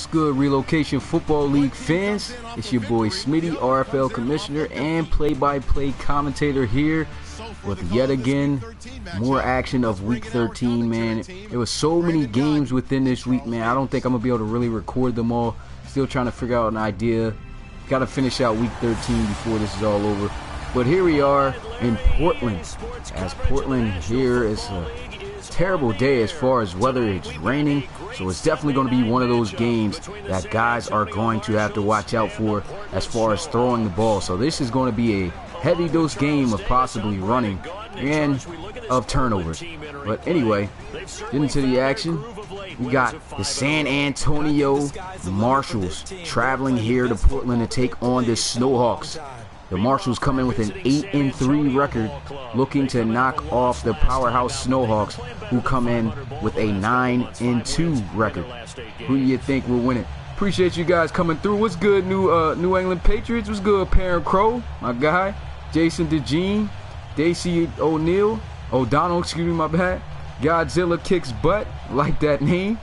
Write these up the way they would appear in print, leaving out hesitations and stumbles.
What's good, Relocation Football League fans? It's your boy Smitty, RFL Commissioner and play-by-play commentator here with yet again more action of Week 13, man. There was so many games within this week, man. I don't think I'm going to be able to really record them all. Still trying to figure out an idea. Got to finish out Week 13 before this is all over. But here we are in Portland. As Portland here is a terrible day as far as weather. It's raining, so it's definitely going to be one of those games that guys are going to have to watch out for as far as throwing the ball. So this is going to be a heavy dose game of possibly running and of turnovers. But anyway, getting to the action, we got the San Antonio Marshals traveling here to Portland to take on the Snowhawks. The Marshals come in with an 8-3 record, looking to knock off the powerhouse Snowhawks, who come in with a 9-2 record. Who do you think will win it? Appreciate you guys coming through. What's good, New England Patriots? What's good, Parent Crow, my guy? Jason DeJean, Daisy O'Donnell, excuse me, my bad. Godzilla kicks butt, like that name.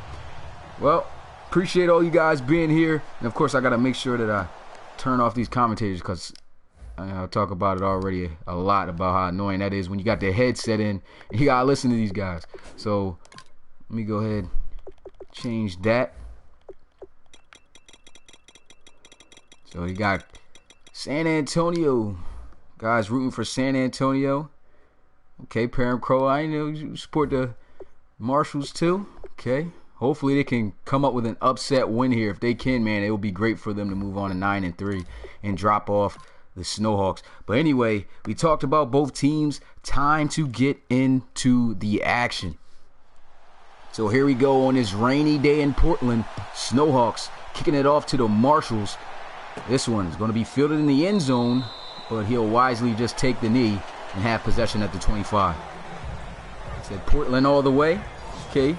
Well, appreciate all you guys being here. And of course, I gotta make sure that I turn off these commentators because I'll talk about it already a lot about how annoying that is when you got the headset in and you gotta listen to these guys. So let me go ahead, change that. So you got San Antonio guys rooting for San Antonio. Okay, Parent Crow, I know you support the Marshals too. Okay, hopefully they can come up with an upset win here. If they can, man, it will be great for them to move on to 9-3 and drop off the Snowhawks. But anyway, we talked about both teams. Time to get into the action. So here we go on this rainy day in Portland. Snowhawks kicking it off to the Marshals. This one is going to be fielded in the end zone, but he'll wisely just take the knee and have possession at the 25. Said Portland all the way. Okay.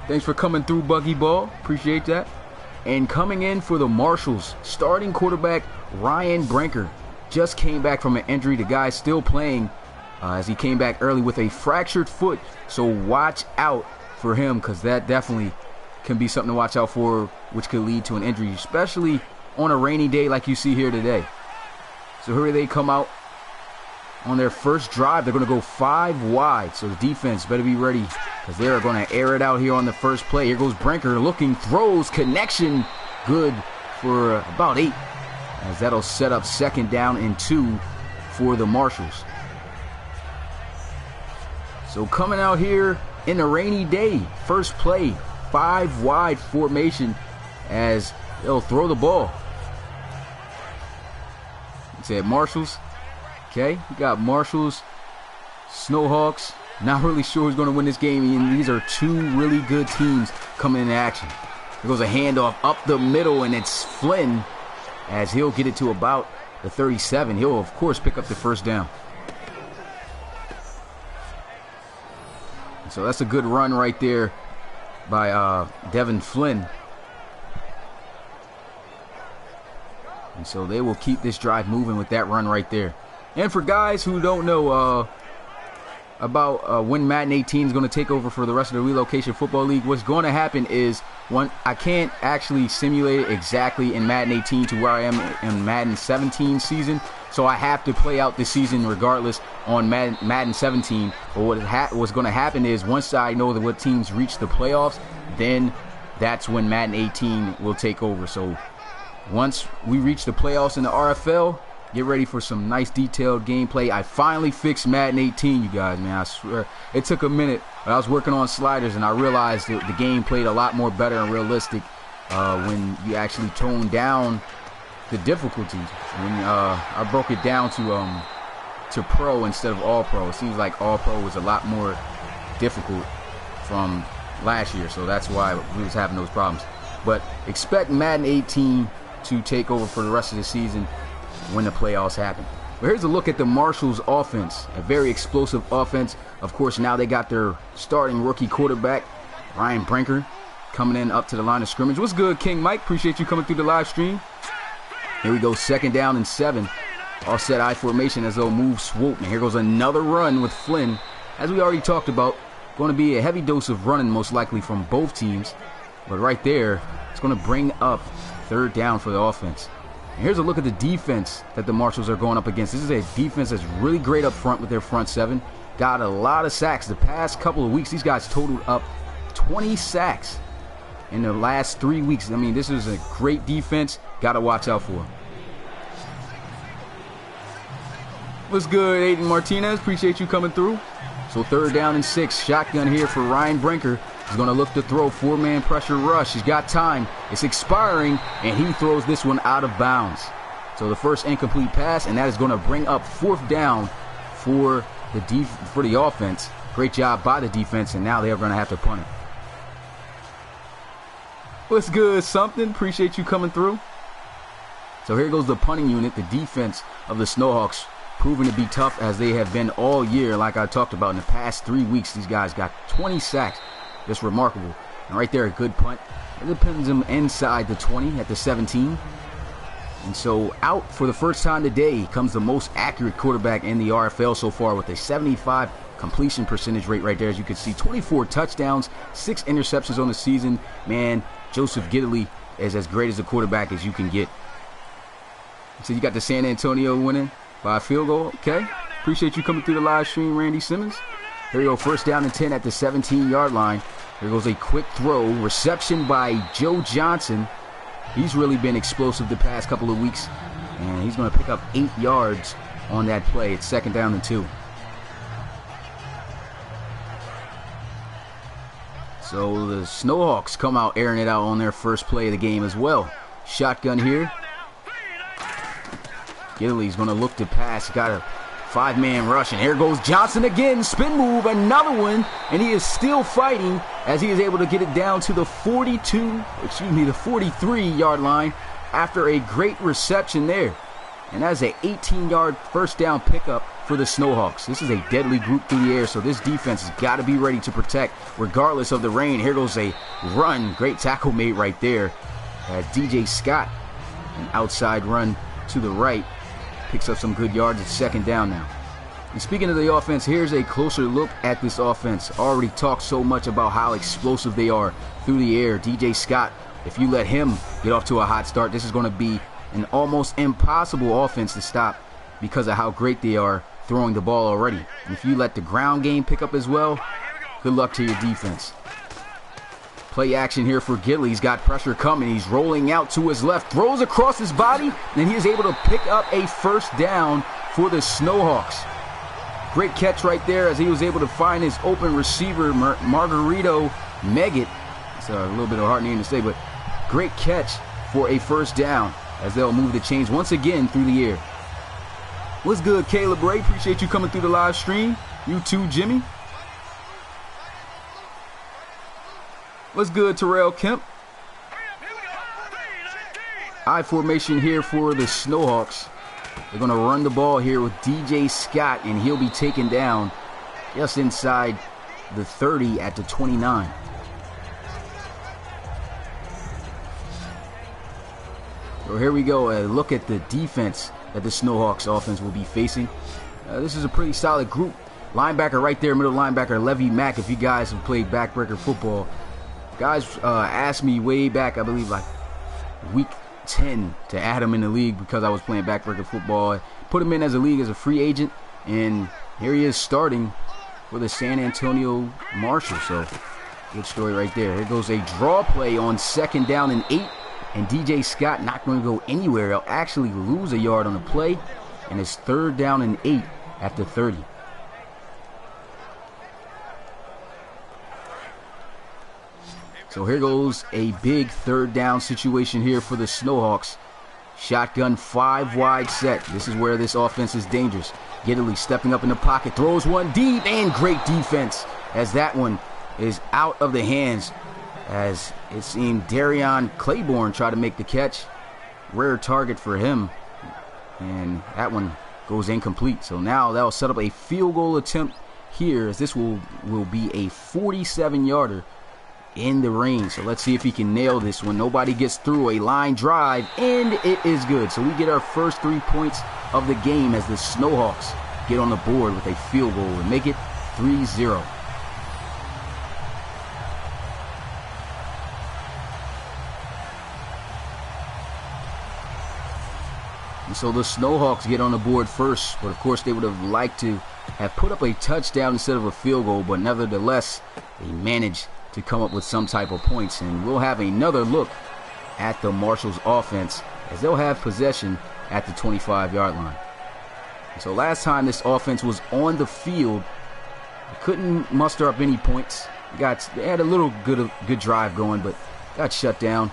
Thanks for coming through, Buggy Ball. Appreciate that. And coming in for the Marshals, starting quarterback Ryan Brinker. Just came back from an injury. The guy's still playing as he came back early with a fractured foot. So watch out for him, because that definitely can be something to watch out for, which could lead to an injury, especially on a rainy day like you see here today. So here they come out on their first drive. They're going to go 5 wide. So the defense better be ready, because they're going to air it out here on the first play. Here goes Brinker looking, throws, connection, good for about 8. As that'll set up 2nd down and 2 for the Marshals. So coming out here in a rainy day, first play, 5 wide formation as they'll throw the ball. It's at Marshals. Okay, we got Marshals, Snowhawks. Not really sure who's going to win this game. And these are two really good teams coming into action. There goes a handoff up the middle, and it's Flynn as he'll get it to about the 37. He'll, of course, pick up the first down. So that's a good run right there by Devin Flynn. And so they will keep this drive moving with that run right there. And for guys who don't know about when Madden 18 is going to take over for the rest of the Relocation Football League, what's going to happen is I can't actually simulate it exactly in Madden 18 to where I am in Madden 17 season. So I have to play out the season regardless on Madden 17. But what's going to happen is once I know that what teams reach the playoffs, then that's when Madden 18 will take over. So once we reach the playoffs in the RFL, get ready for some nice detailed gameplay. I finally fixed Madden 18, you guys, man. I swear. It took a minute, but I was working on sliders, and I realized that the game played a lot more better and realistic when you actually tone down the difficulties. When I broke it down to Pro instead of All Pro. It seems like All Pro was a lot more difficult from last year, so that's why we was having those problems. But expect Madden 18 to take over for the rest of the season when the playoffs happen. But here's a look at the Marshals offense. A very explosive offense. Of course, now they got their starting rookie quarterback, Ryan Brinker, coming in up to the line of scrimmage. What's good, King Mike? Appreciate you coming through the live stream. Here we go, 2nd down and 7. Offset I formation as they'll move swoop. And here goes another run with Flynn. As we already talked about, going to be a heavy dose of running most likely from both teams. But right there, It's going to bring up third down for the offense. And here's a look at the defense that the Marshals are going up against. This is a defense that's really great up front with their front seven. Got a lot of sacks. The past couple of weeks, these guys totaled up 20 sacks in the last 3 weeks. I mean, this is a great defense. Got to watch out for them. What's good, Aiden Martinez? Appreciate you coming through. So 3rd down and 6. Shotgun here for Ryan Brinker. He's going to look to throw. 4-man pressure rush. He's got time. It's expiring, and he throws this one out of bounds. So the first incomplete pass, and that is going to bring up 4th down for the offense. Great job by the defense, and now they are going to have to punt it. What's good, something? Appreciate you coming through. So here goes the punting unit, the defense of the Snowhawks, proving to be tough as they have been all year. Like I talked about, in the past 3 weeks, these guys got 20 sacks. That's remarkable. And right there, a good punt. It pins them inside the 20 at the 17. And so out for the first time today comes the most accurate quarterback in the RFL so far with a 75 completion percentage rate right there. As you can see, 24 touchdowns, 6 interceptions on the season. Man, Joseph Giddily is as great as a quarterback as you can get. So you got the San Antonio winning by a field goal. Okay. Appreciate you coming through the live stream, Randy Simmons. Here we go, 1st down and 10 at the 17-yard line. Here goes a quick throw. Reception by Joe Johnson. He's really been explosive the past couple of weeks. And he's going to pick up 8 yards on that play. It's 2nd down and 2. So the Snowhawks come out airing it out on their first play of the game as well. Shotgun here. Gilly's going to look to pass. Got a 5-man rush, and here goes Johnson again. Spin move, another one, and he is still fighting as he is able to get it down to the 43-yard line after a great reception there. And that's an 18-yard first down pickup for the Snowhawks. This is a deadly group through the air, so this defense has got to be ready to protect regardless of the rain. Here goes a run. Great tackle made right there. DJ Scott, an outside run to the right. Picks up some good yards. It's 2nd down now. And speaking of the offense, here's a closer look at this offense. Already talked so much about how explosive they are through the air. DJ Scott, if you let him get off to a hot start, this is going to be an almost impossible offense to stop because of how great they are throwing the ball already. And if you let the ground game pick up as well, good luck to your defense. Play action here for Gidley. He's got pressure coming. He's rolling out to his left, throws across his body, and he is able to pick up a 1st down for the Snowhawks. Great catch right there as he was able to find his open receiver, Margarito Meggett. It's a little bit of a hard name to say, but great catch for a 1st down as they'll move the chains once again through the air. What's good, Caleb Ray? Appreciate you coming through the live stream. You too, Jimmy. What's good, Terrell Kemp? I formation here for the Snowhawks. They're going to run the ball here with DJ Scott, and he'll be taken down just inside the 30 at the 29. So here we go. A look at the defense that the Snowhawks offense will be facing. This is a pretty solid group. Linebacker right there, middle linebacker, Levy Mack, if you guys have played backbreaker football. Guys asked me way back, I believe, like week 10 to add him in the league because I was playing backbreaker football. I put him in as a league as a free agent, and here he is starting for the San Antonio Marshals. So, good story right there. Here goes a draw play on 2nd down and 8, and DJ Scott not going to go anywhere. He'll actually lose a yard on the play, and it's 3rd down and 8 at the 30. So here goes a big 3rd down situation here for the Snowhawks. Shotgun 5 wide set. This is where this offense is dangerous. Giddily stepping up in the pocket, throws one deep, and great defense as that one is out of the hands. As it seemed Darion Claiborne tried to make the catch. Rare target for him. And that one goes incomplete. So now that'll set up a field goal attempt here, as this will be a 47-yarder. In the rain. So let's see if he can nail this one. Nobody gets through. A line drive, and it is good. So we get our first 3 points of the game as the Snowhawks get on the board with a field goal and make it 3-0. And so the Snowhawks get on the board first, but of course they would have liked to have put up a touchdown instead of a field goal, but nevertheless, they managed to come up with some type of points. And we'll have another look at the Marshals offense as they'll have possession at the 25-yard line. And so last time this offense was on the field, they couldn't muster up any points. They had a little good drive going, but got shut down.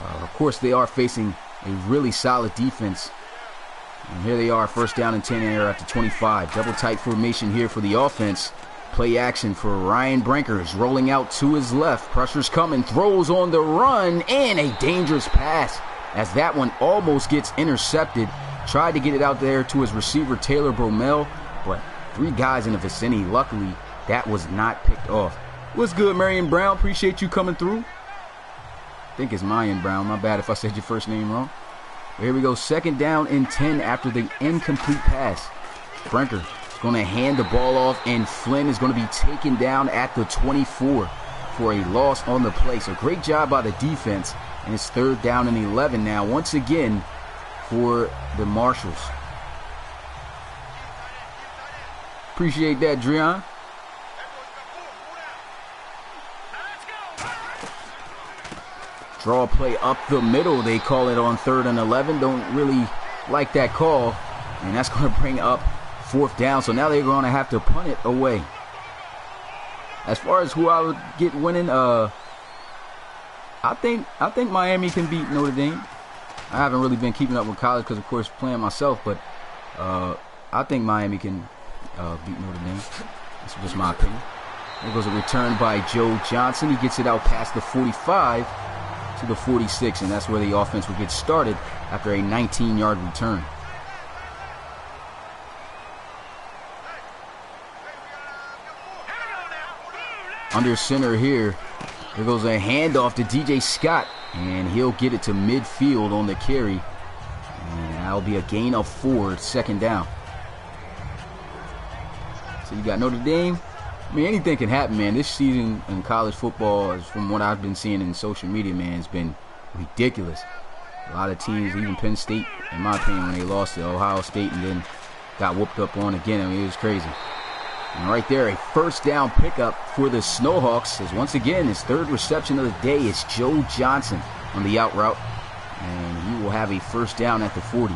Of course, they are facing a really solid defense. And here they are, first down and 10 here at the 25. Double tight formation here for the offense. Play action for Ryan Brankers, rolling out to his left. Pressure's coming, throws on the run, and a dangerous pass as that one almost gets intercepted. Tried to get it out there to his receiver, Taylor Bromell, but 3 guys in the vicinity. Luckily, that was not picked off. What's good, Marion Brown? Appreciate you coming through. I think it's Marion Brown. My bad if I said your first name wrong. But here we go. Second down and 10 after the incomplete pass. Brinker is going to hand the ball off, and Flynn is going to be taken down at the 24 for a loss on the play. So great job by the defense. And it's third down and 11 now, once again, for the Marshals. Appreciate that, Dreon. Draw play up the middle, they call it on 3rd and 11. Don't really like that call. And that's going to bring up 4th down. So now they're going to have to punt it away. As far as who I would get winning, I think Miami can beat Notre Dame. I haven't really been keeping up with college because, of course, playing myself. But I think Miami can beat Notre Dame. That's just my opinion. There goes a return by Joe Johnson. He gets it out past the 45 to the 46, and that's where the offense will get started after a 19-yard return. Under center here, there goes a handoff to DJ Scott, and he'll get it to midfield on the carry, and that'll be a gain of 4, second down. So you got Notre Dame. I mean, anything can happen, man. This season in college football, is from what I've been seeing in social media, man, it's been ridiculous. A lot of teams, even Penn State, in my opinion, when they lost to Ohio State and then got whooped up on again, I mean, it was crazy. And right there, a first down pickup for the Snowhawks, as once again, his 3rd reception of the day is Joe Johnson on the out route, and he will have a first down at the 40.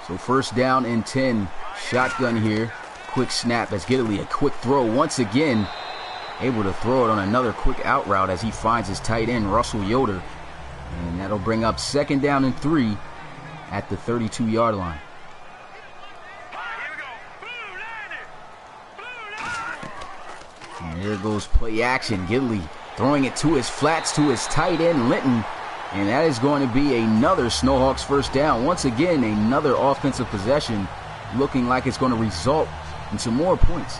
So first down and 10, shotgun here, quick snap as Gidley, a quick throw once again, able to throw it on another quick out route as he finds his tight end, Russell Yoder, and that'll bring up second down and 3 at the 32-yard line. And there goes play action, Gidley throwing it to his flats to his tight end, Linton. And that is going to be another Snowhawks first down. Once again, another offensive possession looking like it's going to result in some more points.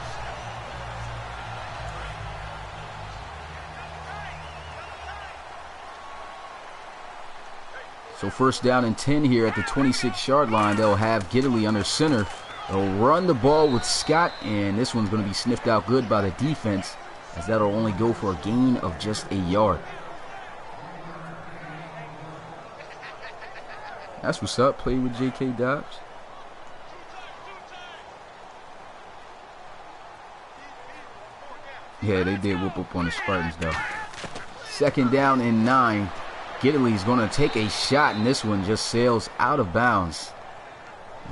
So first down and 10 here at the 26-yard line. They'll have Gidley under center. They'll run the ball with Scott, and this one's going to be sniffed out good by the defense, as that'll only go for a gain of just a yard. That's what's up. Play with J.K. Dobbs. Yeah, they did whoop up on the Spartans, though. Second down and 9. Gidley's going to take a shot, and this one just sails out of bounds.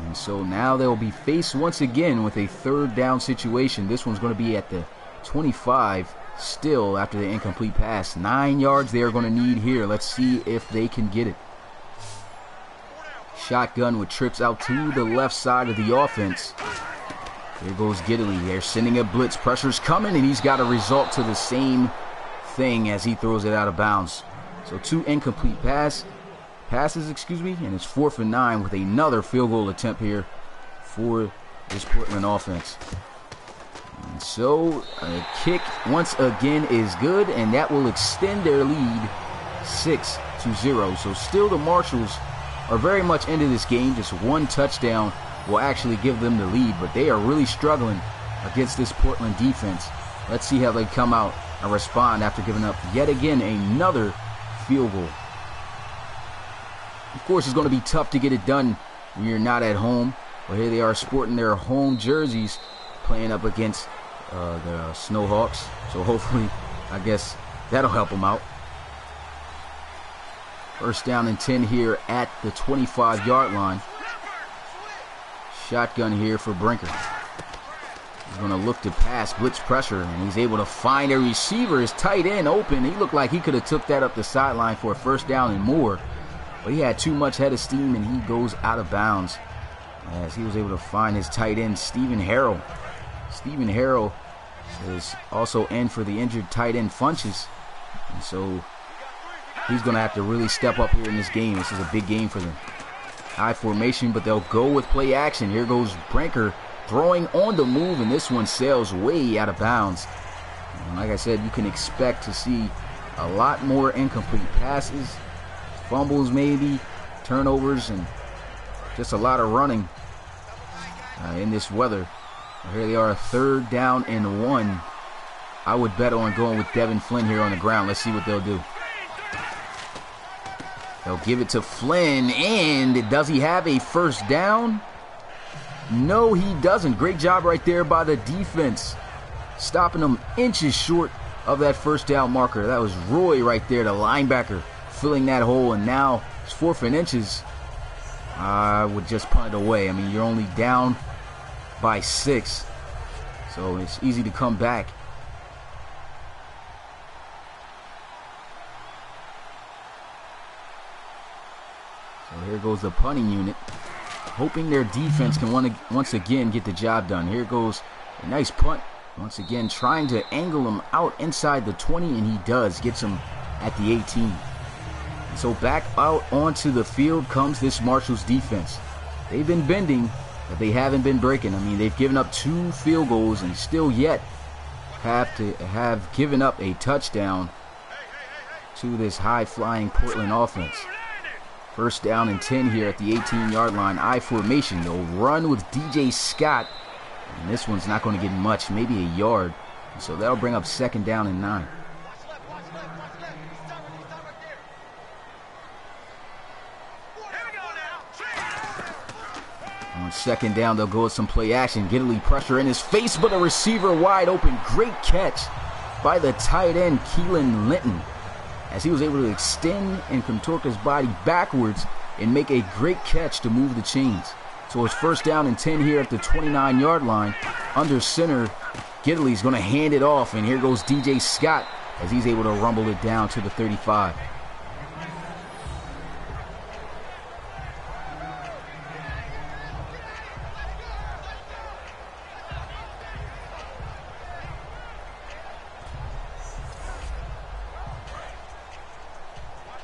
And so now they'll be faced once again with a third down situation. This one's going to be at the 25 still after the incomplete pass. 9 yards they are going to need here. Let's see if they can get it. Shotgun with trips out to the left side of the offense. There goes Gidley. They're sending a blitz. Pressure's coming, and he's got to result to the same thing as he throws it out of bounds. So 2 incomplete passes, and it's 4th and 9 with another field goal attempt here for this Portland offense. And so a kick once again is good, and that will extend their lead 6-0. So still the Marshals are very much into this game. Just 1 touchdown will actually give them the lead, but they are really struggling against this Portland defense. Let's see how they come out and respond after giving up yet again another field goal. Of course, it's going to be tough to get it done when you're not at home. But here they are sporting their home jerseys, playing up against the Snowhawks. So hopefully, I guess that'll help them out. First down and 10 here at the 25-yard line. Shotgun here for Brinker. He's going to look to pass, blitz pressure, and he's able to find a receiver. His tight end open. He looked like he could have took that up the sideline for a first down and more. But he had too much head of steam, and he goes out of bounds as he was able to find his tight end, Stephen Harrell. Stephen Harrell is also in for the injured tight end Funches. And so he's going to have to really step up here in this game. This is a big game for them. High formation, but they'll go with play action. Here goes Brinker throwing on the move, and this one sails way out of bounds. And like I said, you can expect to see a lot more incomplete passes, fumbles maybe, turnovers, and just a lot of running in this weather. Here they are, 3rd down and 1. I would bet on going with Devin Flynn here on the ground. Let's see what they'll do. They'll give it to Flynn, and does he have a first down? No, he doesn't. Great job right there by the defense, stopping them inches short of that first down marker. That was Roy right there, the linebacker, filling that hole, and now it's 4th and inches. I would just punt it away. I mean, you're only down by 6, so it's easy to come back. So here goes the punting unit, hoping their defense can once again get the job done. Here goes a nice punt. Once again, trying to angle him out inside the 20, and he does. Gets him at the 18. So back out onto the field comes this Marshall's defense. They've been bending, but they haven't been breaking. I mean, they've given up 2 field goals and still yet have given up a touchdown to this high-flying Portland offense. First down and 10 here at the 18-yard line. I formation. They'll run with DJ Scott. And this one's not going to get much, maybe a yard. So that'll bring up 2nd down and 9. On 2nd down, they'll go with some play action. Giddily pressure in his face, but a receiver wide open. Great catch by the tight end, Keelan Linton, as he was able to extend and contort his body backwards and make a great catch to move the chains. So it's 1st down and 10 here at the 29-yard line. Under center, Gidley's going to hand it off, and here goes DJ Scott as he's able to rumble it down to the 35.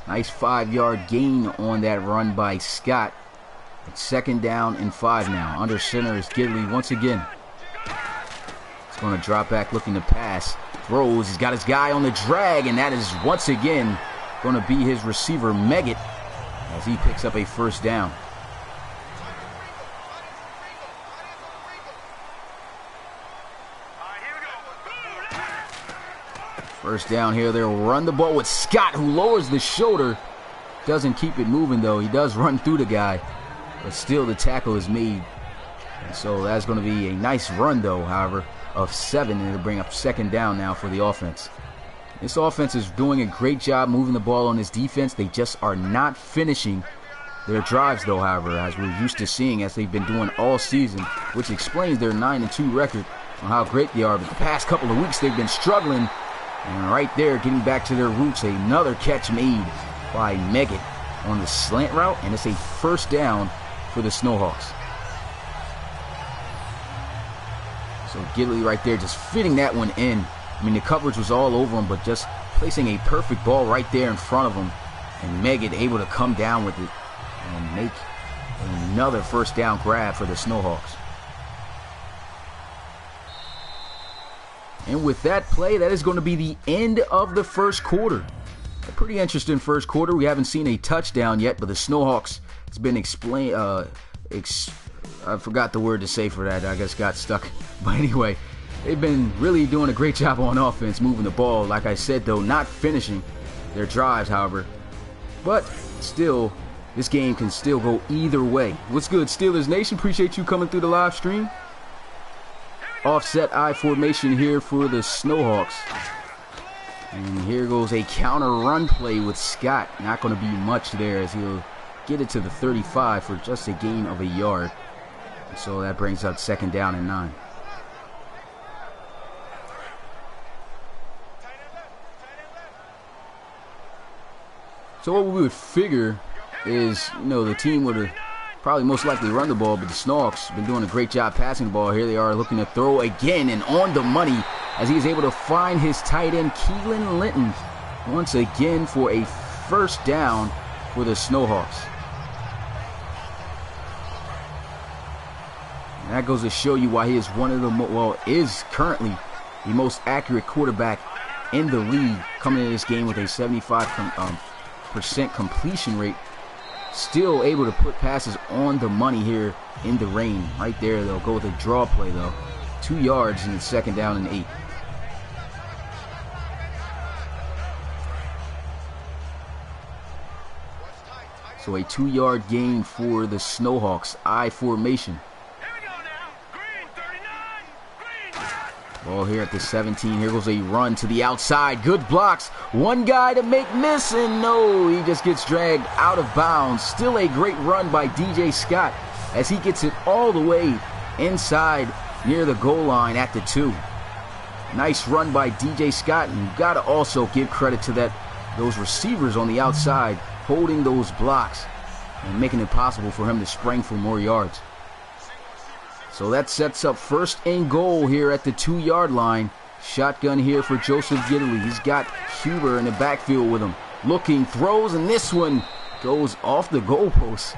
Nice 5-yard gain on that run by Scott. It's 2nd down and 5 now. Under center is Gidley once again. He's going to drop back looking to pass. Throws. He's got his guy on the drag, and that is once again going to be his receiver, Meggett, as he picks up a 1st down. First down here, they'll run the ball with Scott, who lowers the shoulder. Doesn't keep it moving, though. He does run through the guy, but still the tackle is made. And so that's going to be a nice run, though, however, of 7, and it'll bring up 2nd down now for the offense. This offense is doing a great job moving the ball on this defense. They just are not finishing their drives, though, however, as we're used to seeing, as they've been doing all season, which explains their 9-2 record on how great they are. But the past couple of weeks, they've been struggling. And right there, getting back to their roots, another catch made by Meggett on the slant route, and it's a 1st down for the Snowhawks. So Gidley right there just fitting that one in. I mean, the coverage was all over him, but just placing a perfect ball right there in front of him, and Meggett able to come down with it and make another 1st down grab for the Snowhawks. And with that play, that is going to be the end of the 1st quarter. A pretty interesting 1st quarter. We haven't seen a touchdown yet, but the Snowhawks, it's been I forgot the word to say for that. I guess got stuck. But anyway, they've been really doing a great job on offense, moving the ball. Like I said, though, not finishing their drives, however. But still, This game can still go either way. What's good, Steelers Nation? Appreciate you coming through the live stream. Offset I formation here for the Snowhawks. And here goes a counter run play with Scott. Not going to be much there as he'll get it to the 35 for just a gain of a yard. So that brings up 2nd down and 9. So what we would figure is, the team would have probably most likely run the ball, but the Snowhawks have been doing a great job passing the ball. Here they are looking to throw again and on the money as he's able to find his tight end, Keelan Linton, once again for a 1st down for the Snowhawks. And that goes to show you why he is one of the, is currently the most accurate quarterback in the league, coming into this game with a 75% completion rate. Still able to put passes on the money here in the rain. Right there, they'll go with a draw play, though. 2 yards and it's 2nd down and 8. So a 2-yard gain for the Snowhawks. I formation. Ball here at the 17. Here goes a run to the outside. Good blocks. One guy to make miss, and no, he just gets dragged out of bounds. Still a great run by DJ Scott as he gets it all the way inside near the goal line at the 2. Nice run by DJ Scott, and you've got to also give credit to those receivers on the outside holding those blocks and making it possible for him to spring for more yards. So that sets up 1st and goal here at the 2-yard line. Shotgun here for Joseph Gidley. He's got Huber in the backfield with him. Looking, throws, and this one goes off the goalpost.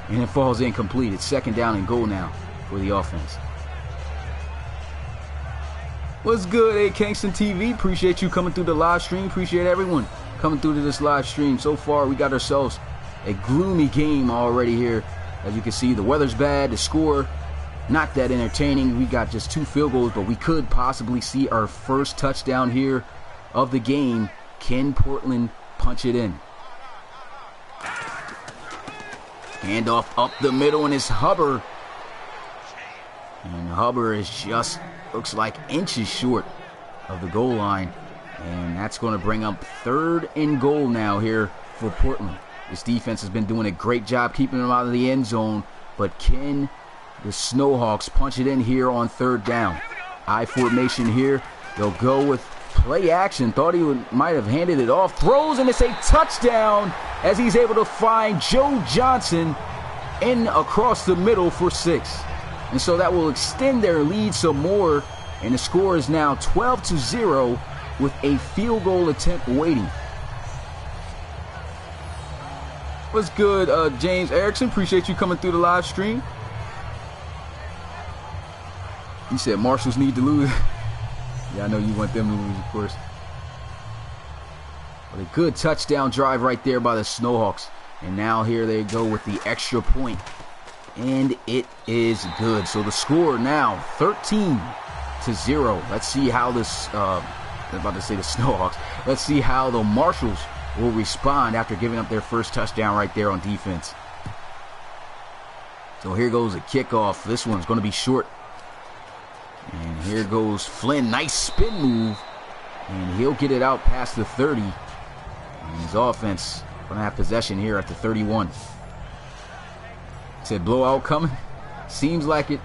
And it falls incomplete. It's 2nd down and goal now for the offense. What's good, A Kingston TV? Appreciate you coming through the live stream. Appreciate everyone coming through to this live stream. So far, we got ourselves a gloomy game already here. As you can see, the weather's bad. The score not that entertaining. We got just 2 field goals, but we could possibly see our first touchdown here of the game. Can Portland punch it in? Handoff up the middle, and it's Hubbard. And Hubbard is just, looks like inches short of the goal line. And that's going to bring up 3rd and goal now here for Portland. This defense has been doing a great job keeping them out of the end zone, but can the Snowhawks punch it in here on 3rd down? I formation here. They'll go with play action. Thought he might have handed it off. Throws, and it's a touchdown as he's able to find Joe Johnson in across the middle for 6. And so that will extend their lead some more. And the score is now 12-0 with a field goal attempt waiting. What's good, James Erickson? Appreciate you coming through the live stream. You said Marshals need to lose. Yeah, I know you want them to lose, of course. But a good touchdown drive right there by the Snowhawks. And now here they go with the extra point. And it is good. So the score now 13-0. Let's see how this, I'm about to say the Snowhawks. Let's see how the Marshals will respond after giving up their first touchdown right there on defense. So here goes a kickoff. This one's going to be short. And here goes Flynn. Nice spin move. And he'll get it out past the 30. And his offense going to have possession here at the 31. Said blowout coming. Seems like it.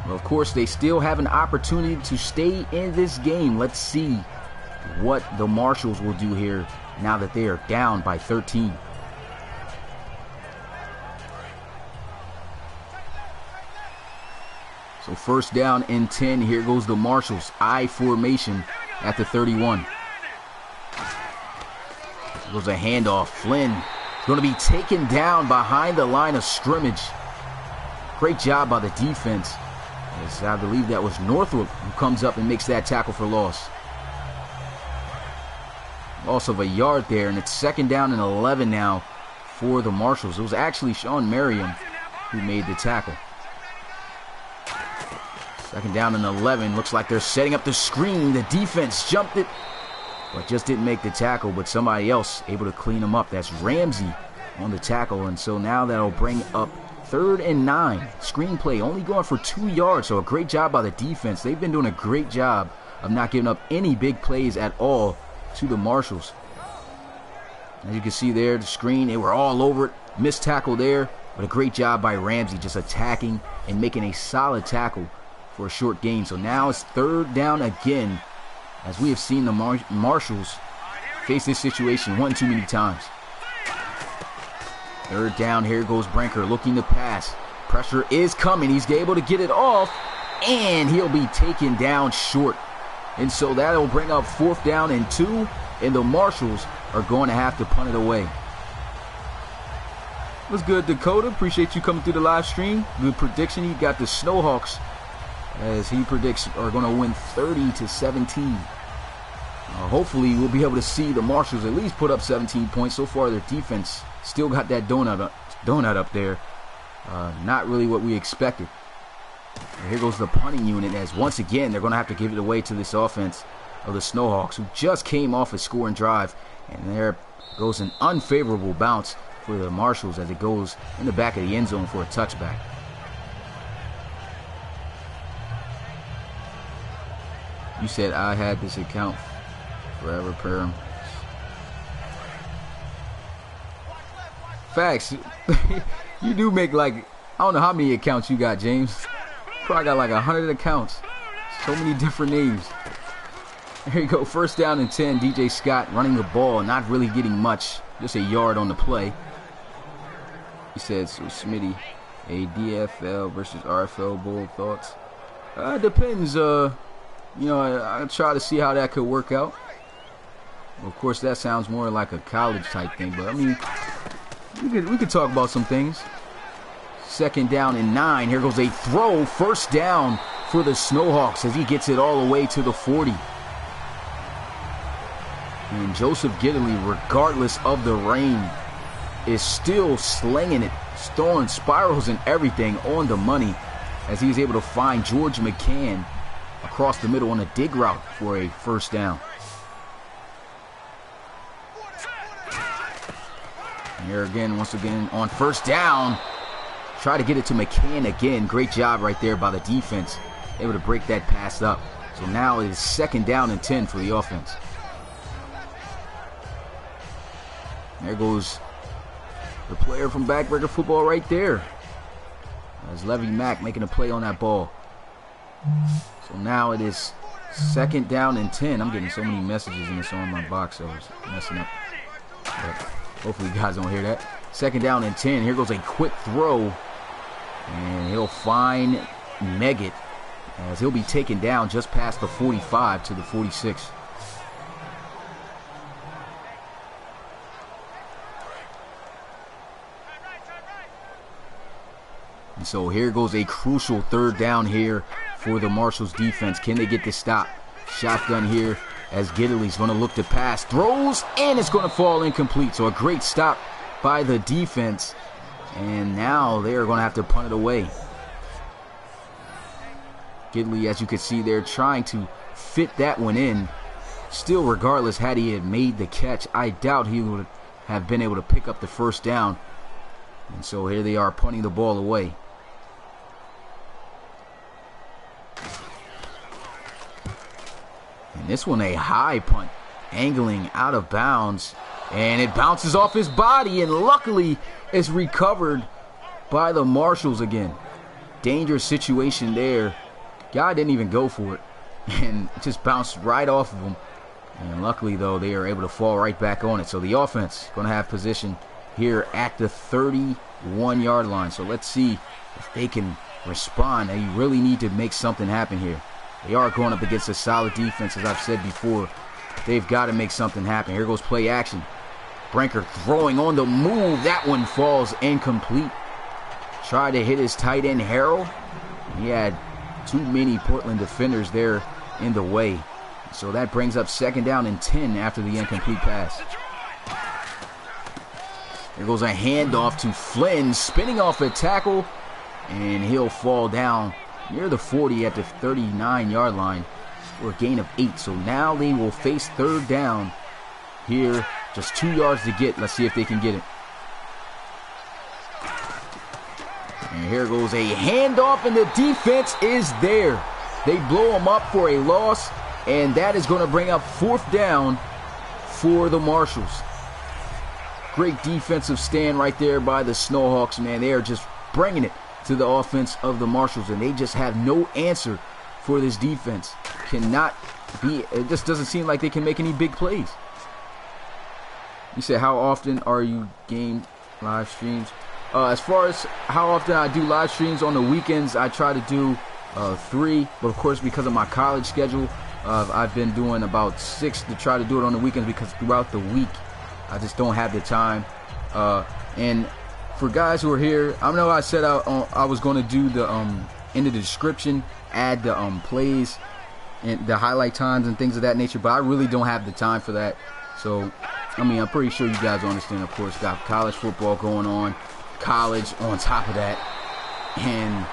Well, of course, they still have an opportunity to stay in this game. Let's see what the Marshals will do here now that they are down by 13. So 1st down and 10. Here goes the Marshals. I formation at the 31. There goes a handoff. Flynn is going to be taken down behind the line of scrimmage. Great job by the defense. As I believe that was Northrup who comes up and makes that tackle for loss. Loss of a yard there, and it's 2nd down and 11 now for the Marshals. It was actually Sean Merriam who made the tackle. 2nd down and 11. Looks like they're setting up the screen. The defense jumped it, but just didn't make the tackle. But somebody else able to clean them up. That's Ramsey on the tackle. And so now that'll bring up 3rd and 9. Screenplay only going for 2 yards. So a great job by the defense. They've been doing a great job of not giving up any big plays at all to the Marshals. As you can see there, the screen, they were all over it. Missed tackle there, but a great job by Ramsey just attacking and making a solid tackle for a short gain. So now it's 3rd down again, as we have seen the Marshals face this situation one too many times. 3rd down, here goes Brinker looking to pass. Pressure is coming. He's able to get it off, and he'll be taken down short. And so that'll bring up 4th down and 2, and the Marshals are going to have to punt it away. What's good, Dakota? Appreciate you coming through the live stream. Good prediction. He got the Snowhawks, as he predicts, are going to win 30-17. Hopefully, we'll be able to see the Marshals at least put up 17 points. So far, their defense still got that donut up there. Not really what we expected. And here goes the punting unit, as once again, they're going to have to give it away to this offense of the Snowhawks, who just came off a scoring drive. And there goes an unfavorable bounce for the Marshals as it goes in the back of the end zone for a touchback. You said I had this account forever, Perm. Facts. You do make like, I don't know how many accounts you got, James. Probably got like 100 accounts. So many different names. Here you go, 1st down and 10. DJ Scott running the ball, not really getting much. Just a yard on the play. He said, so Smitty, a DFL versus RFL bowl thoughts? Depends. You know, I'll try to see how that could work out. Of course, that sounds more like a college type thing, but I mean, we could talk about some things. 2nd down and 9. Here goes a throw. 1st down for the Snowhawks as he gets it all the way to the 40. And Joseph Giddley, regardless of the rain, is still slinging it, throwing spirals and everything on the money, as he's able to find George McCann across the middle on a dig route for a 1st down. And here again, once again, on 1st down, try to get it to McCann again. Great job right there by the defense, able to break that pass up. So now it is 2nd down and 10 for the offense. There goes the player from Backbreaker Football right there. That's Levy Mack making a play on that ball. So now it is 2nd down and 10. I'm getting so many messages in this on my box, so it's messing up. But hopefully you guys don't hear that. 2nd down and 10. Here goes a quick throw. And he'll find Meggett, as he'll be taken down just past the 45 to the 46. And so here goes a crucial 3rd down here for the Marshals defense. Can they get this stop? Shotgun here as Giddley's going to look to pass. Throws, and it's going to fall incomplete. So a great stop by the defense. And now they are going to have to punt it away. Giddley, as you can see there, trying to fit that one in. Still, regardless, had he had made the catch, I doubt he would have been able to pick up the 1st down. And so here they are punting the ball away. And this one a high punt, angling out of bounds. And it bounces off his body, and luckily it's recovered by the Marshals again. Dangerous situation there. Guy didn't even go for it, and it just bounced right off of him. And luckily, though, they are able to fall right back on it. So the offense going to have position here at the 31-yard line. So let's see if they can respond. They really need to make something happen here. They are going up against a solid defense, as I've said before. They've got to make something happen. Here goes play action. Brinker throwing on the move. That one falls incomplete. Tried to hit his tight end, Harrell. He had too many Portland defenders there in the way. So that brings up 2nd down and 10 after the incomplete pass. There goes a handoff to Flynn, spinning off a tackle, and he'll fall down near the 40 at the 39-yard line for a gain of 8. So now they will face 3rd down here. Just 2 yards to get. Let's see if they can get it. here goes a handoff, and the defense is there. They blow them up for a loss, and that is going to bring up 4th down for the Marshals. Great defensive stand right there by the Snowhawks, man. They are just bringing it to the offense of the Marshals, and they just have no answer for this defense. It just doesn't seem like they can make any big plays. You said, how often are you game live streams? As far as how often I do live streams, on the weekends I try to do 3, but of course because of my college schedule, I've been doing about 6 to try to do it on the weekends, because throughout the week I just don't have the time. And for guys who are here, I know I said I was going to do the in the description, add the plays and the highlight times and things of that nature, but I really don't have the time for that. So I mean, I'm pretty sure you guys understand. Of course, got college football going on, college on top of that, and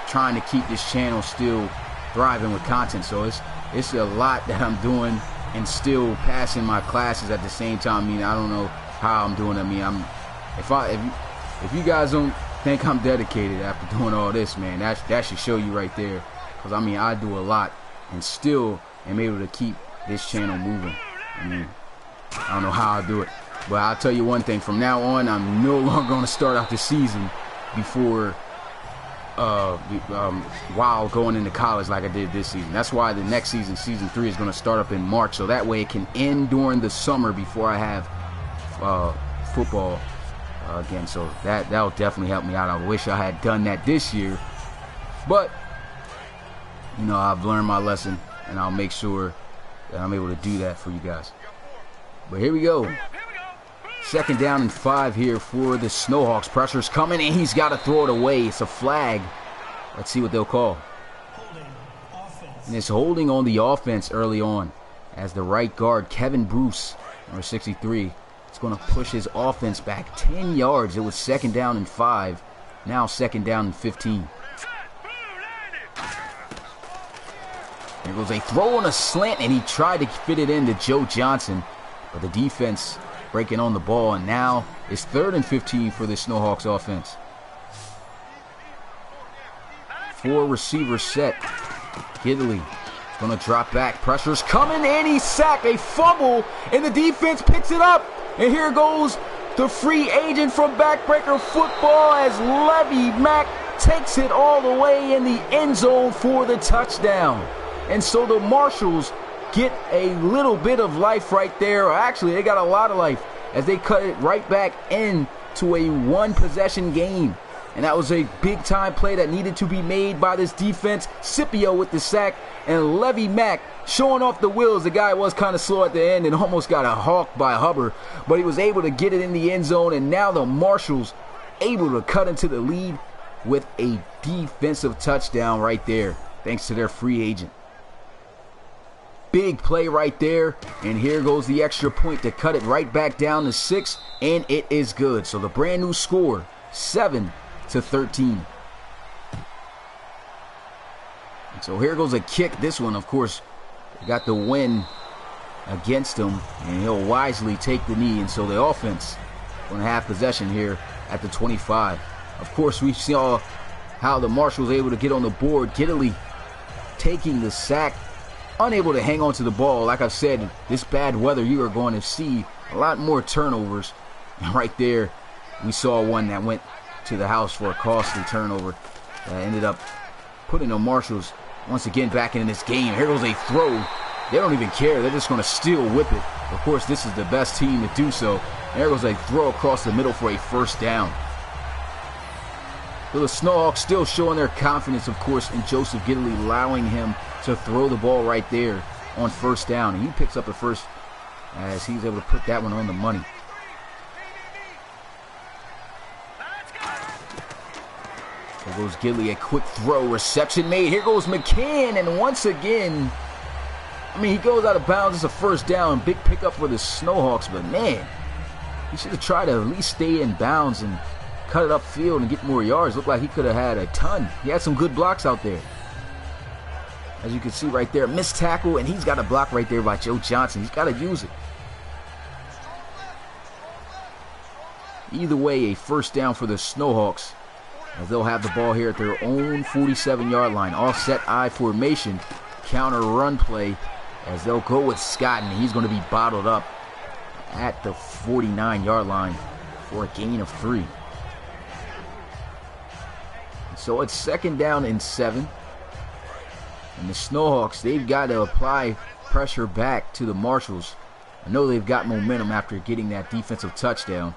trying to keep this channel still thriving with content. So it's a lot that I'm doing, and still passing my classes at the same time. I mean, I don't know how I'm doing it. I mean, if you guys don't think I'm dedicated after doing all this, man, that should show you right there. Because I mean, I do a lot and still am able to keep this channel moving. I mean, I don't know how I do it, but I'll tell you one thing: from now on, I'm no longer going to start out the season before while going into college like I did this season. That's why the next season, season 3, is going to start up in March, so that way it can end during the summer before I have football again. So that'll definitely help me out. I wish I had done that this year, but you know, I've learned my lesson, and I'll make sure that I'm able to do that for you guys. But here we go. 2nd down and 5 here for the Snowhawks. Pressure's coming, and he's got to throw it away. It's a flag. Let's see what they'll call. And it's holding on the offense early on, as the right guard, Kevin Bruce, number 63, is going to push his offense back 10 yards. It was 2nd down and 5. Now 2nd down and 15. There goes a throw on a slant, and he tried to fit it into Joe Johnson, but the defense breaking on the ball, and now it's 3rd and 15 for the Snowhawks offense. 4 receivers set. Gidley is going to drop back. Pressure's coming, and he's sacked. A fumble, and the defense picks it up. And here goes the free agent from Backbreaker Football, as Levy Mack takes it all the way in the end zone for the touchdown. And so the Marshals get a little bit of life right there. Or actually, they got a lot of life, as they cut it right back into a 1-possession game. And that was a big-time play that needed to be made by this defense. Scipio with the sack, and Levy Mack showing off the wheels. The guy was kind of slow at the end and almost got a hawk by Hubbard, but he was able to get it in the end zone. And now the Marshals able to cut into the lead with a defensive touchdown right there, thanks to their free agent. Big play right there, and here goes the extra point to cut it right back down to 6, and it is good. So the brand new score, 7-13. And so here goes a kick. This one, of course, got the win against him, and he'll wisely take the knee. And so the offense going to have possession here at the 25. Of course, we saw how the Marshals able to get on the board. Gidley taking the sack, unable to hang on to the ball. Like I've said, this bad weather, you are going to see a lot more turnovers. And right there, we saw one that went to the house for a costly turnover that ended up putting the Marshals once again back in this game. Here goes a throw. They don't even care. They're just going to still whip it. Of course, this is the best team to do so. There goes a throw across the middle for a 1st down. So the Snowhawks still showing their confidence, of course, in Joseph Gidley, allowing him to throw the ball right there on 1st down. And he picks up the first, as he's able to put that one on the money. There goes Gidley, a quick throw, reception made. Here goes McCann, and once again, I mean, he goes out of bounds. It's a 1st down, big pickup for the Snowhawks, but man, he should have tried to at least stay in bounds and cut it upfield and get more yards. Looked like he could have had a ton. He had some good blocks out there. As you can see right there, missed tackle, and he's got a block right there by Joe Johnson. He's got to use it. Either way, a 1st down for the Snowhawks. as they'll have the ball here at their own 47-yard line. Offset I formation, counter run play, as they'll go with Scott, and he's going to be bottled up at the 49-yard line for a gain of 3. So it's 2nd down and 7. And the Snowhawks, they've got to apply pressure back to the Marshals. I know they've got momentum after getting that defensive touchdown.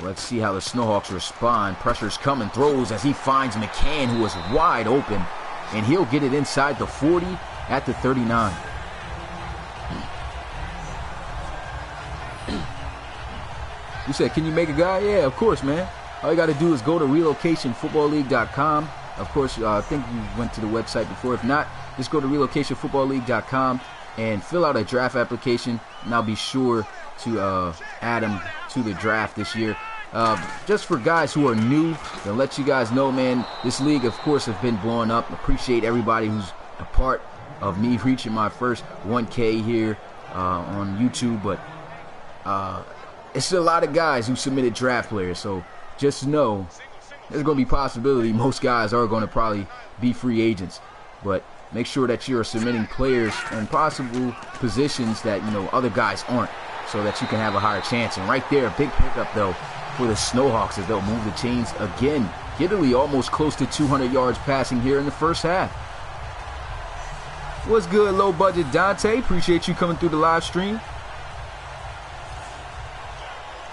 Let's see how the Snowhawks respond. Pressure's coming, throws as he finds McCann, who is wide open. And he'll get it inside the 40 at the 39. You said, can you make a guy? Yeah, of course, man. All you got to do is go to relocationfootballleague.com. Of course, I think you went to the website before. If not, just go to relocationfootballleague.com and fill out a draft application, and I'll be sure to add them to the draft this year. Just for guys who are new, to let you guys know, man, this league, of course, has been blowing up. Appreciate everybody who's a part of me reaching my first 1K here on YouTube, but it's a lot of guys who submitted draft players, so just know there's going to be possibility most guys are going to probably be free agents, but make sure that you're submitting players in possible positions that, you know, other guys aren't, so that you can have a higher chance. And right there, a big pickup, though, for the Snowhawks as they'll move the chains again. Italy almost close to 200 yards passing here in the first half. What's good, low budget Dante? Appreciate you coming through the live stream.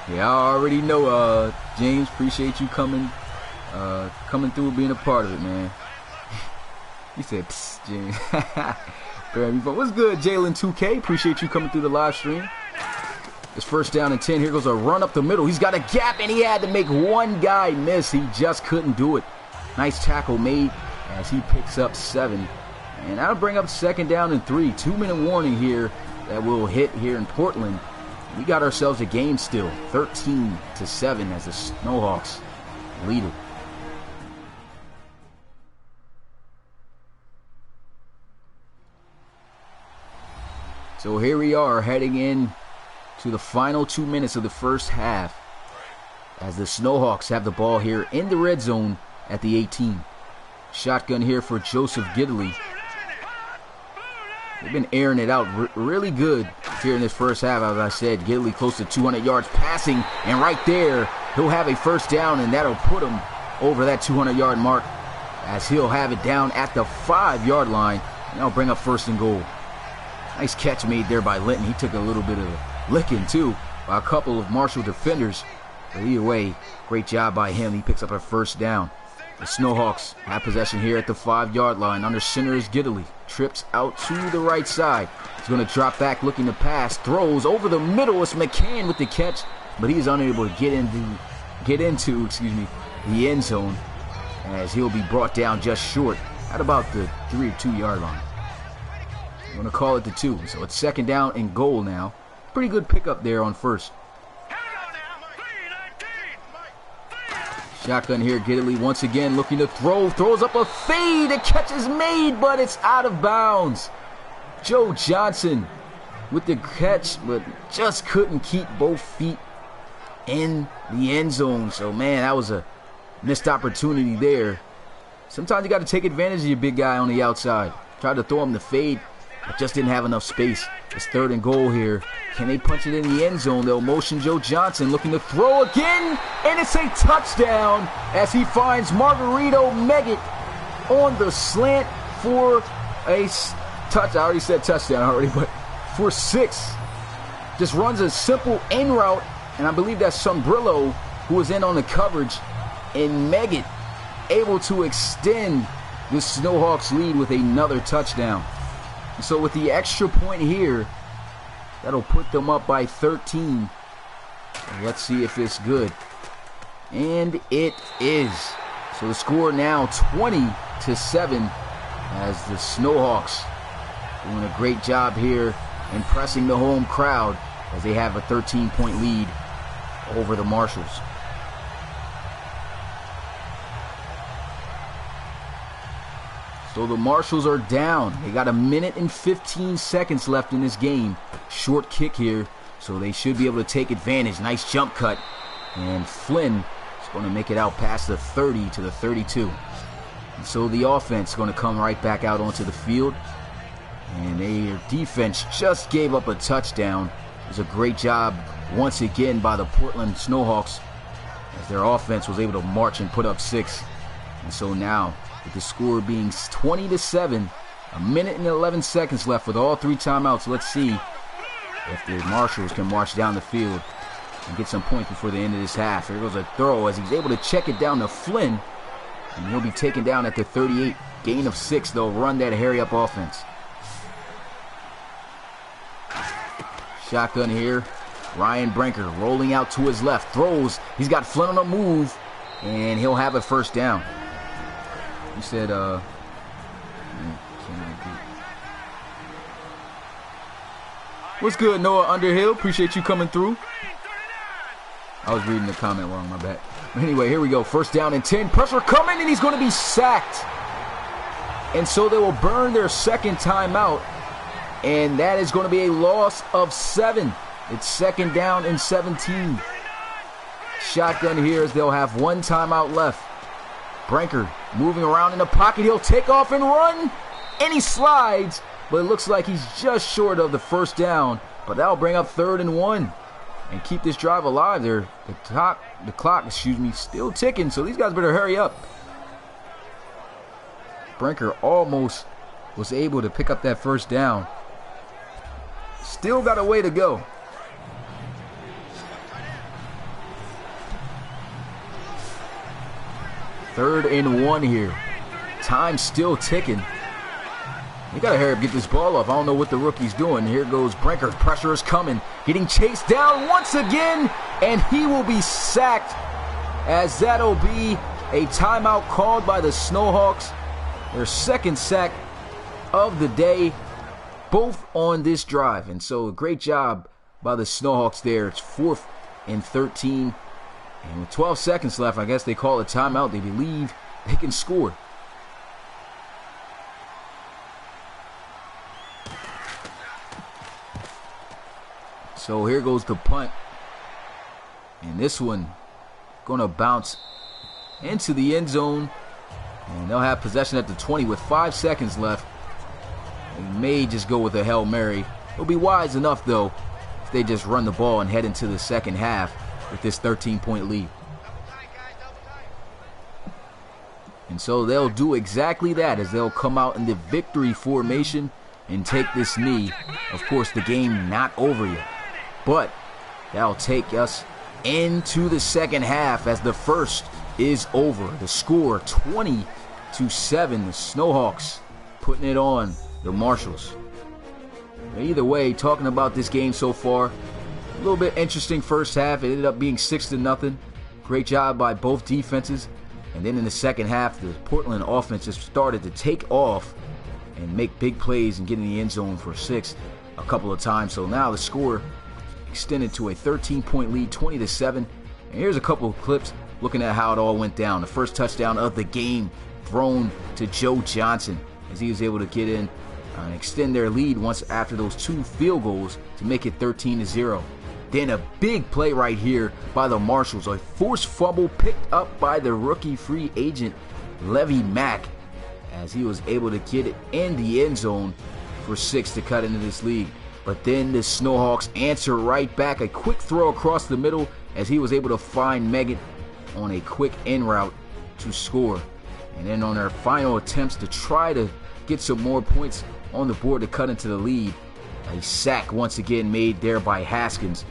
Yeah, I already know, James. Appreciate you coming through, being a part of it, man. He said, psst, James. What's good, Jalen 2K? Appreciate you coming through the live stream. It's 1st down and 10. Here goes a run up the middle. He's got a gap, and he had to make one guy miss. He just couldn't do it. Nice tackle made as he picks up 7. And that'll bring up 2nd down and 3. 2-minute warning here that will hit here in Portland. We got ourselves a game still. 13-7 as the Snowhawks lead it. So here we are heading in to the final 2 minutes of the first half as the Snowhawks have the ball here in the red zone at the 18. Shotgun here for Joseph Gidley. They've been airing it out really good here in this first half. As I said, Gidley close to 200 yards passing, and right there he'll have a 1st down, and that'll put him over that 200-yard mark as he'll have it down at the 5-yard line, and that'll bring up 1st and goal. Nice catch made there by Linton. He took a little bit of a licking too by a couple of Marshall defenders. But either way, great job by him. He picks up a 1st down. The Snowhawks have possession here at the 5-yard line. Under center is Gidley. Trips out to the right side. He's going to drop back looking to pass. Throws over the middle. It's McCann with the catch, but he's unable to get into the end zone as he'll be brought down just short at about the 3 or 2-yard line. I'm going to call it the 2. So it's 2nd down and goal now. Pretty good pickup there on 1st. Shotgun here, Gidley once again looking to throw. Throws up a fade. The catch is made, but it's out of bounds. Joe Johnson with the catch, but just couldn't keep both feet in the end zone. So, man, that was a missed opportunity there. Sometimes you got to take advantage of your big guy on the outside. Tried to throw him the fade, but just didn't have enough space. It's 3rd and goal here. Can they punch it in the end zone? They'll motion Joe Johnson looking to throw again, and it's a touchdown as he finds Margarito Meggett on the slant for a touch. I already said touchdown already, but for 6. Just runs a simple in route, and I believe that's Sombrillo who was in on the coverage, and Meggett able to extend the Snowhawks lead with another touchdown. So with the extra point here, that'll put them up by 13. Let's see if it's good. And it is. So the score now 20-7 as the Snowhawks doing a great job here impressing the home crowd as they have a 13-point lead over the Marshals. So the Marshals are down. They got 1 minute and 15 seconds left in this game. Short kick here, so they should be able to take advantage. Nice jump cut. And Flynn is going to make it out past the 30 to the 32. And so the offense is going to come right back out onto the field. And their defense just gave up a touchdown. It was a great job once again by the Portland Snowhawks, as their offense was able to march and put up 6. And so now, with the score being 20-7, a minute and 11 seconds left with all 3 timeouts, let's see if the Marshals can march down the field and get some points before the end of this half. Here goes a throw as he's able to check it down to Flynn, and he'll be taken down at the 38. Gain of 6. They'll run that hurry-up offense. Shotgun here. Ryan Brinker rolling out to his left. Throws. He's got Flynn on the move, and he'll have a first down. He said, what's good, Noah Underhill? Appreciate you coming through. I was reading the comment wrong, my bad. Anyway, here we go. First down and 10. Pressure coming, and he's going to be sacked. And so they will burn their second timeout, and that is going to be a loss of 7. It's second down and 17. Shotgun here as they'll have 1 timeout left. Brinker moving around in the pocket. He'll take off and run, and he slides, but it looks like he's just short of the first down. But that'll bring up 3rd and 1 and keep this drive alive. The clock, still ticking, so these guys better hurry up. Brinker almost was able to pick up that first down. Still got a way to go. Third and 1 here. Time still ticking. You gotta hurry up, get this ball off. I don't know what the rookie's doing. Here goes Brinker. Pressure is coming. Getting chased down once again, and he will be sacked, as that'll be a timeout called by the Snowhawks. Their second sack of the day, both on this drive. And so a great job by the Snowhawks there. It's 4th and 13. And with 12 seconds left, I guess they call a timeout. They believe they can score. So here goes the punt. And this one going to bounce into the end zone. And they'll have possession at the 20 with 5 seconds left. They may just go with a Hail Mary. It'll be wise enough, though, if they just run the ball and head into the second half with this 13-point lead. And so they'll do exactly that, as they'll come out in the victory formation and take this knee. Of course, the game not over yet, but that'll take us into the second half as the first is over. The score 20-7. The Snowhawks putting it on the Marshals. Either way, talking about this game so far, a little bit interesting first half. It ended up being 6-0. Great job by both defenses. And then in the second half, the Portland offense just started to take off and make big plays and get in the end zone for 6 a couple of times. So now the score extended to a 13-point lead, 20-7. And here's a couple of clips looking at how it all went down. The first touchdown of the game thrown to Joe Johnson, as he was able to get in and extend their lead once after those 2 field goals to make it 13-0. Then a big play right here by the Marshals. A forced fumble picked up by the rookie free agent Levy Mack, as he was able to get it in the end zone for 6 to cut into this lead. But then the Snowhawks answer right back. A quick throw across the middle, as he was able to find Megan on a quick in route to score. And then on their final attempts to try to get some more points on the board to cut into the lead, a sack once again made there by Haskins.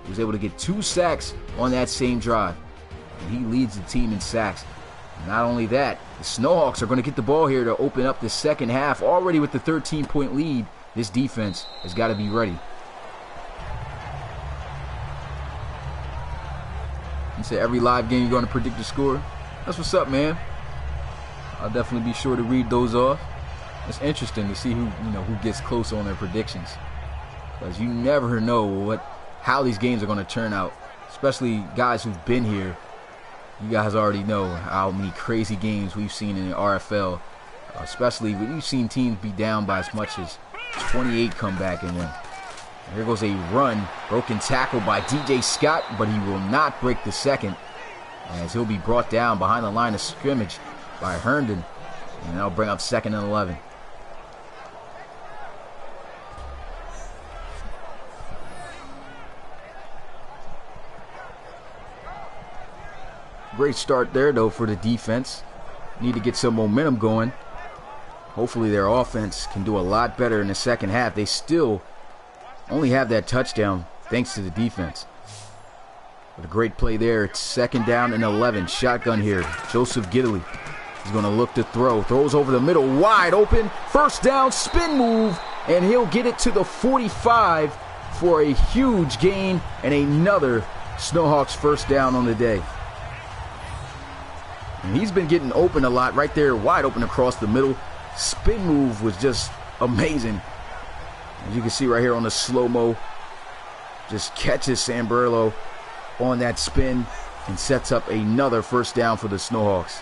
He was able to get 2 sacks on that same drive, and he leads the team in sacks. And not only that, the Snowhawks are going to get the ball here to open up the second half. Already with the 13-point lead, this defense has got to be ready. You say every live game you're going to predict the score? That's what's up, man. I'll definitely be sure to read those off. It's interesting to see who gets close on their predictions, because you never know how these games are going to turn out, especially guys who've been here. You guys already know how many crazy games we've seen in the RFL, especially when you've seen teams be down by as much as 28 come back and win. Here goes a run, broken tackle by DJ Scott, but he will not break the second. as he'll be brought down behind the line of scrimmage by Herndon, and that'll bring up 2nd and 11. Great start there, though, for the defense. Need to get some momentum going. Hopefully their offense can do a lot better in the second half. They still only have that touchdown thanks to the defense. But a great play there. It's 2nd down and 11. Shotgun here. Joseph Giddley. He's going to look to throw. Throws over the middle. Wide open. 1st down. Spin move. And he'll get it to the 45 for a huge gain and another Snowhawks 1st down on the day. And he's been getting open a lot right there. Wide open across the middle. Spin move was just amazing. As you can see right here on the slow-mo. Just catches Samberlo on that spin and sets up another 1st down for the Snowhawks.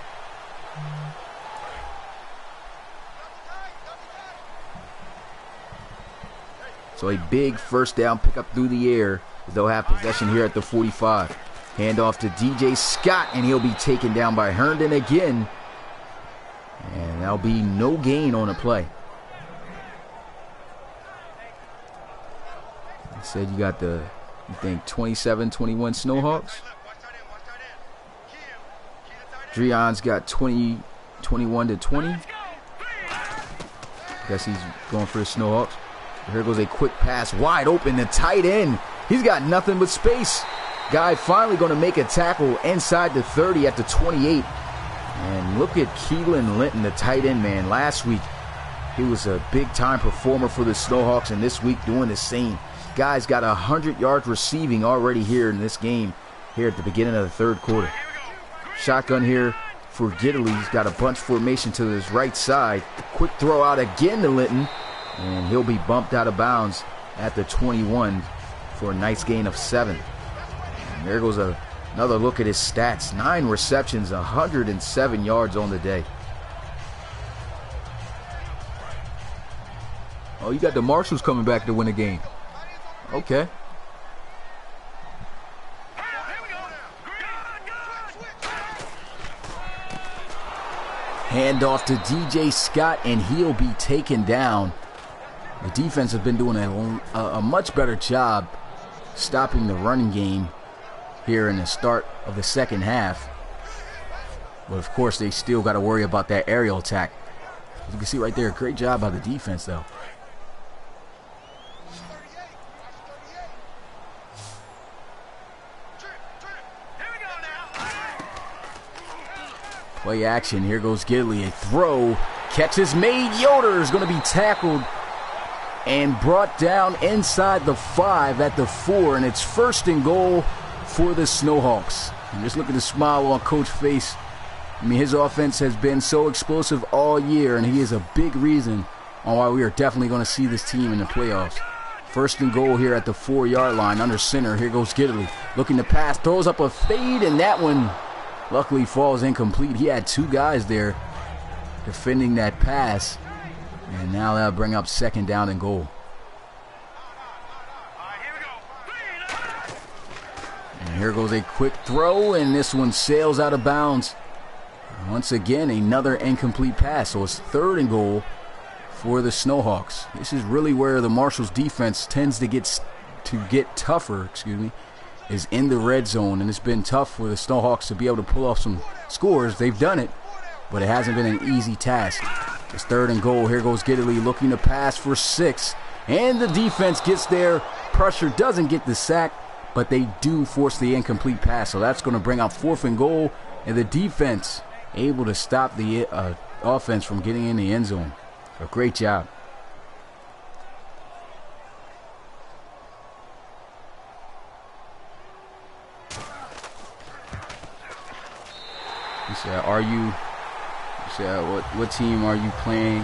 So a big 1st down pickup through the air. They'll have possession here at the 45. Handoff to DJ Scott, and he'll be taken down by Herndon again. And there'll be no gain on the play. I said you got the, you think, 27-21 Snowhawks? Dreon's got 21-20. Guess he's going for the Snowhawks. Here goes a quick pass, wide open, the tight end. He's got nothing but space. Guy finally going to make a tackle inside the 30 at the 28. And look at Keelan Linton, the tight end, man. Last week, he was a big-time performer for the Snowhawks, and this week doing the same. Guy's got 100 yards receiving already here in this game, here at the beginning of the 3rd quarter. Shotgun here for Giddley. He's got a bunch formation to his right side. Quick throw out again to Linton, and he'll be bumped out of bounds at the 21 for a nice gain of 7. And there goes another look at his stats. 9 receptions, 107 yards on the day. Oh, you got the Marshals coming back to win the game. Okay. Handoff to DJ Scott, and he'll be taken down. The defense has been doing a much better job stopping the running game here in the start of the second half. But of course, they still got to worry about that aerial attack. As you can see right there, great job by the defense, though. Play action. Here goes Giddley. A throw. Catch is made. Yoder is going to be tackled and brought down inside the 5 at the 4. And it's 1st and goal for the Snowhawks. And just look at the smile on Coach's face. I mean, his offense has been so explosive all year, and he is a big reason on why we are definitely going to see this team in the playoffs. 1st and goal here at the 4-yard line under center. Here goes Giddley. Looking to pass. Throws up a fade, and that one luckily falls incomplete. He had 2 guys there defending that pass. And now that'll bring up 2nd down and goal. And here goes a quick throw, and this one sails out of bounds. Once again, another incomplete pass. So it's 3rd and goal for the Snowhawks. This is really where the Marshals defense tends to get tougher, is in the red zone. And it's been tough for the Snowhawks to be able to pull off some scores. They've done it, but it hasn't been an easy task. It's 3rd and goal. Here goes Giddley looking to pass for 6. And the defense gets there. Pressure doesn't get the sack, but they do force the incomplete pass. So that's going to bring out 4th and goal. And the defense able to stop the offense from getting in the end zone. A great job. He said, what team are you playing?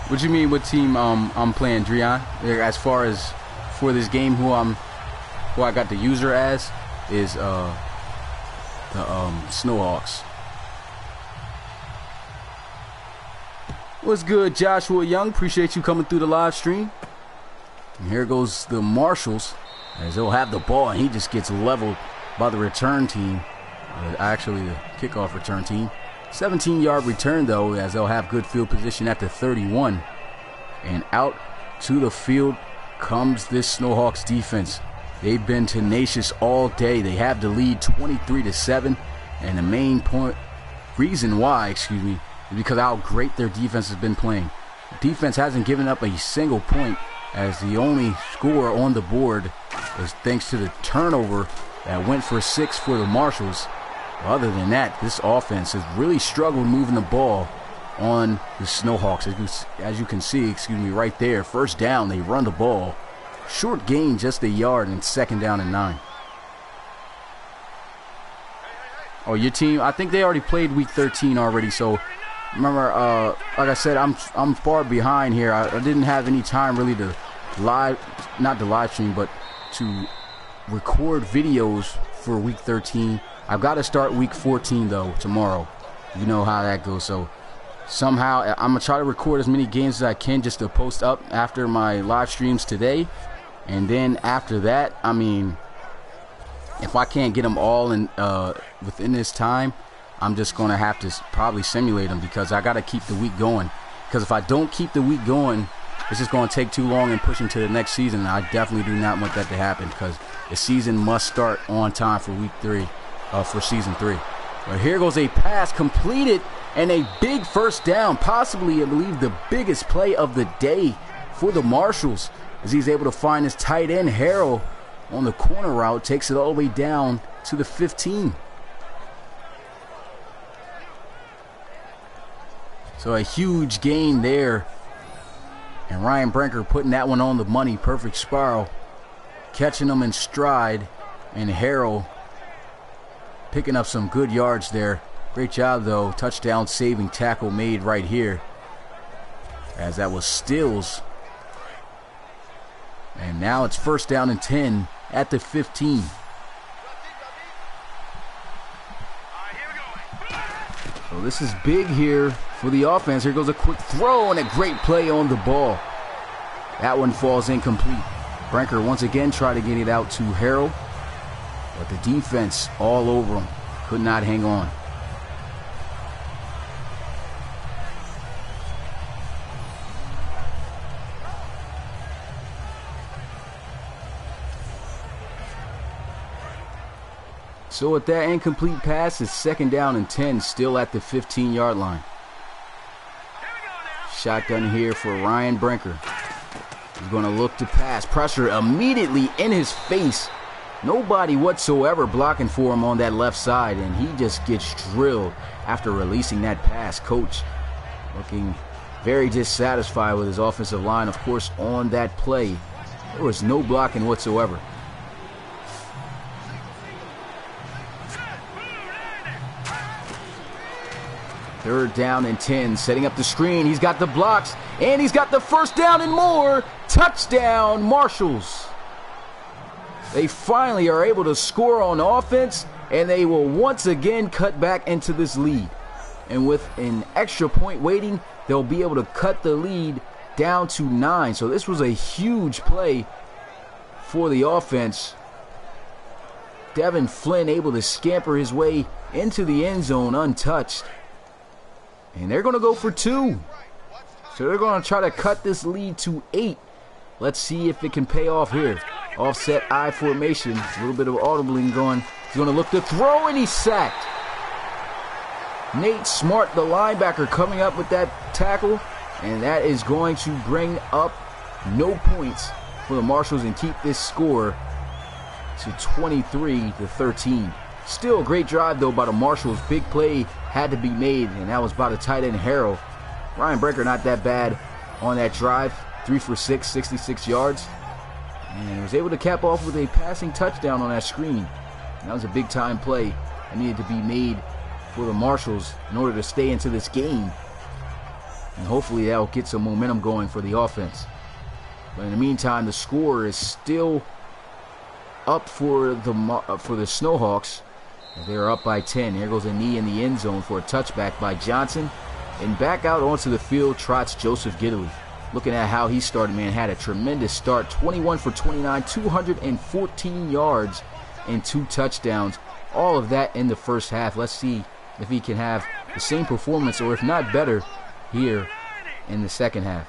What do you mean, what team I'm playing, Dreon? As far as for this game, who I got the user as is the Snowhawks. What's good, Joshua Young? Appreciate you coming through the live stream. And here goes the Marshals as they'll have the ball, and he just gets leveled by the return team, actually the kickoff return team. 17-yard return, though, as they'll have good field position at the 31. And out to the field comes this Snowhawks defense. They've been tenacious all day. They have the lead 23-7. And the main reason why, is because of how great their defense has been playing. The defense hasn't given up a single point, as the only score on the board is thanks to the turnover that went for 6 for the Marshals. Other than that, this offense has really struggled moving the ball on the Snowhawks. As you can see, right there, first down, they run the ball. Short gain, just a yard, and second down and 9. Oh, your team, I think they already played week 13 already, so remember, like I said, I'm far behind here. I didn't have any time really to not to live stream, but to record videos for week 13. I've got to start week 14 though tomorrow. You know how that goes. So somehow I'm gonna try to record as many games as I can just to post up after my live streams today. And then after that, I mean, if I can't get them all in within this time, I'm just gonna have to probably simulate them, because I got to keep the week going. Because if I don't keep the week going, it's just going to take too long and push into the next season. And I definitely do not want that to happen, because the season must start on time for week 3. For season 3. But here goes a pass completed and a big first down, possibly, I believe, the biggest play of the day for the Marshals, as he's able to find his tight end Harrell on the corner route, takes it all the way down to the 15. So a huge gain there, and Ryan Brinker putting that one on the money. Perfect spiral, catching them in stride, and Harrell picking up some good yards there. Great job, though. Touchdown saving tackle made right here, as that was Stills. And now it's first down and 10 at the 15. So this is big here for the offense. Here goes a quick throw and a great play on the ball. That one falls incomplete. Brinker once again tried to get it out to Harrell, but the defense all over him, could not hang on. So with that incomplete pass, it's second down and 10, still at the 15-yard line. Shotgun here for Ryan Brinker. He's going to look to pass. Pressure immediately in his face. Nobody whatsoever blocking for him on that left side, and he just gets drilled after releasing that pass. Coach looking very dissatisfied with his offensive line, of course, on that play. There was no blocking whatsoever. Third down and 10, setting up the screen. He's got the blocks, and he's got the first down and more. Touchdown, Marshals. They finally are able to score on offense, and they will once again cut back into this lead. And with an extra point waiting, they'll be able to cut the lead down to 9. So this was a huge play for the offense. Devin Flynn able to scamper his way into the end zone untouched. And they're going to go for 2. So they're going to try to cut this lead to 8. Let's see if it can pay off here. Offset I formation. A little bit of audibling going. He's going to look to throw, and he's sacked. Nate Smart, the linebacker, coming up with that tackle. And that is going to bring up no points for the Marshals and keep this score to 23-13. Still a great drive, though, by the Marshals. Big play had to be made, and that was by the tight end Harrell. Ryan Brinker not that bad on that drive. 3 for 6, 66 yards. And was able to cap off with a passing touchdown on that screen. And that was a big-time play that needed to be made for the Marshals in order to stay into this game. And hopefully that will get some momentum going for the offense. But in the meantime, the score is still up for the Snowhawks. They're up by 10. Here goes a knee in the end zone for a touchback by Johnson. And back out onto the field trots Joseph Gidley. Looking at how he started, man, had a tremendous start. 21 for 29, 214 yards, and 2 touchdowns. All of that in the first half. Let's see if he can have the same performance, or if not better, here in the second half.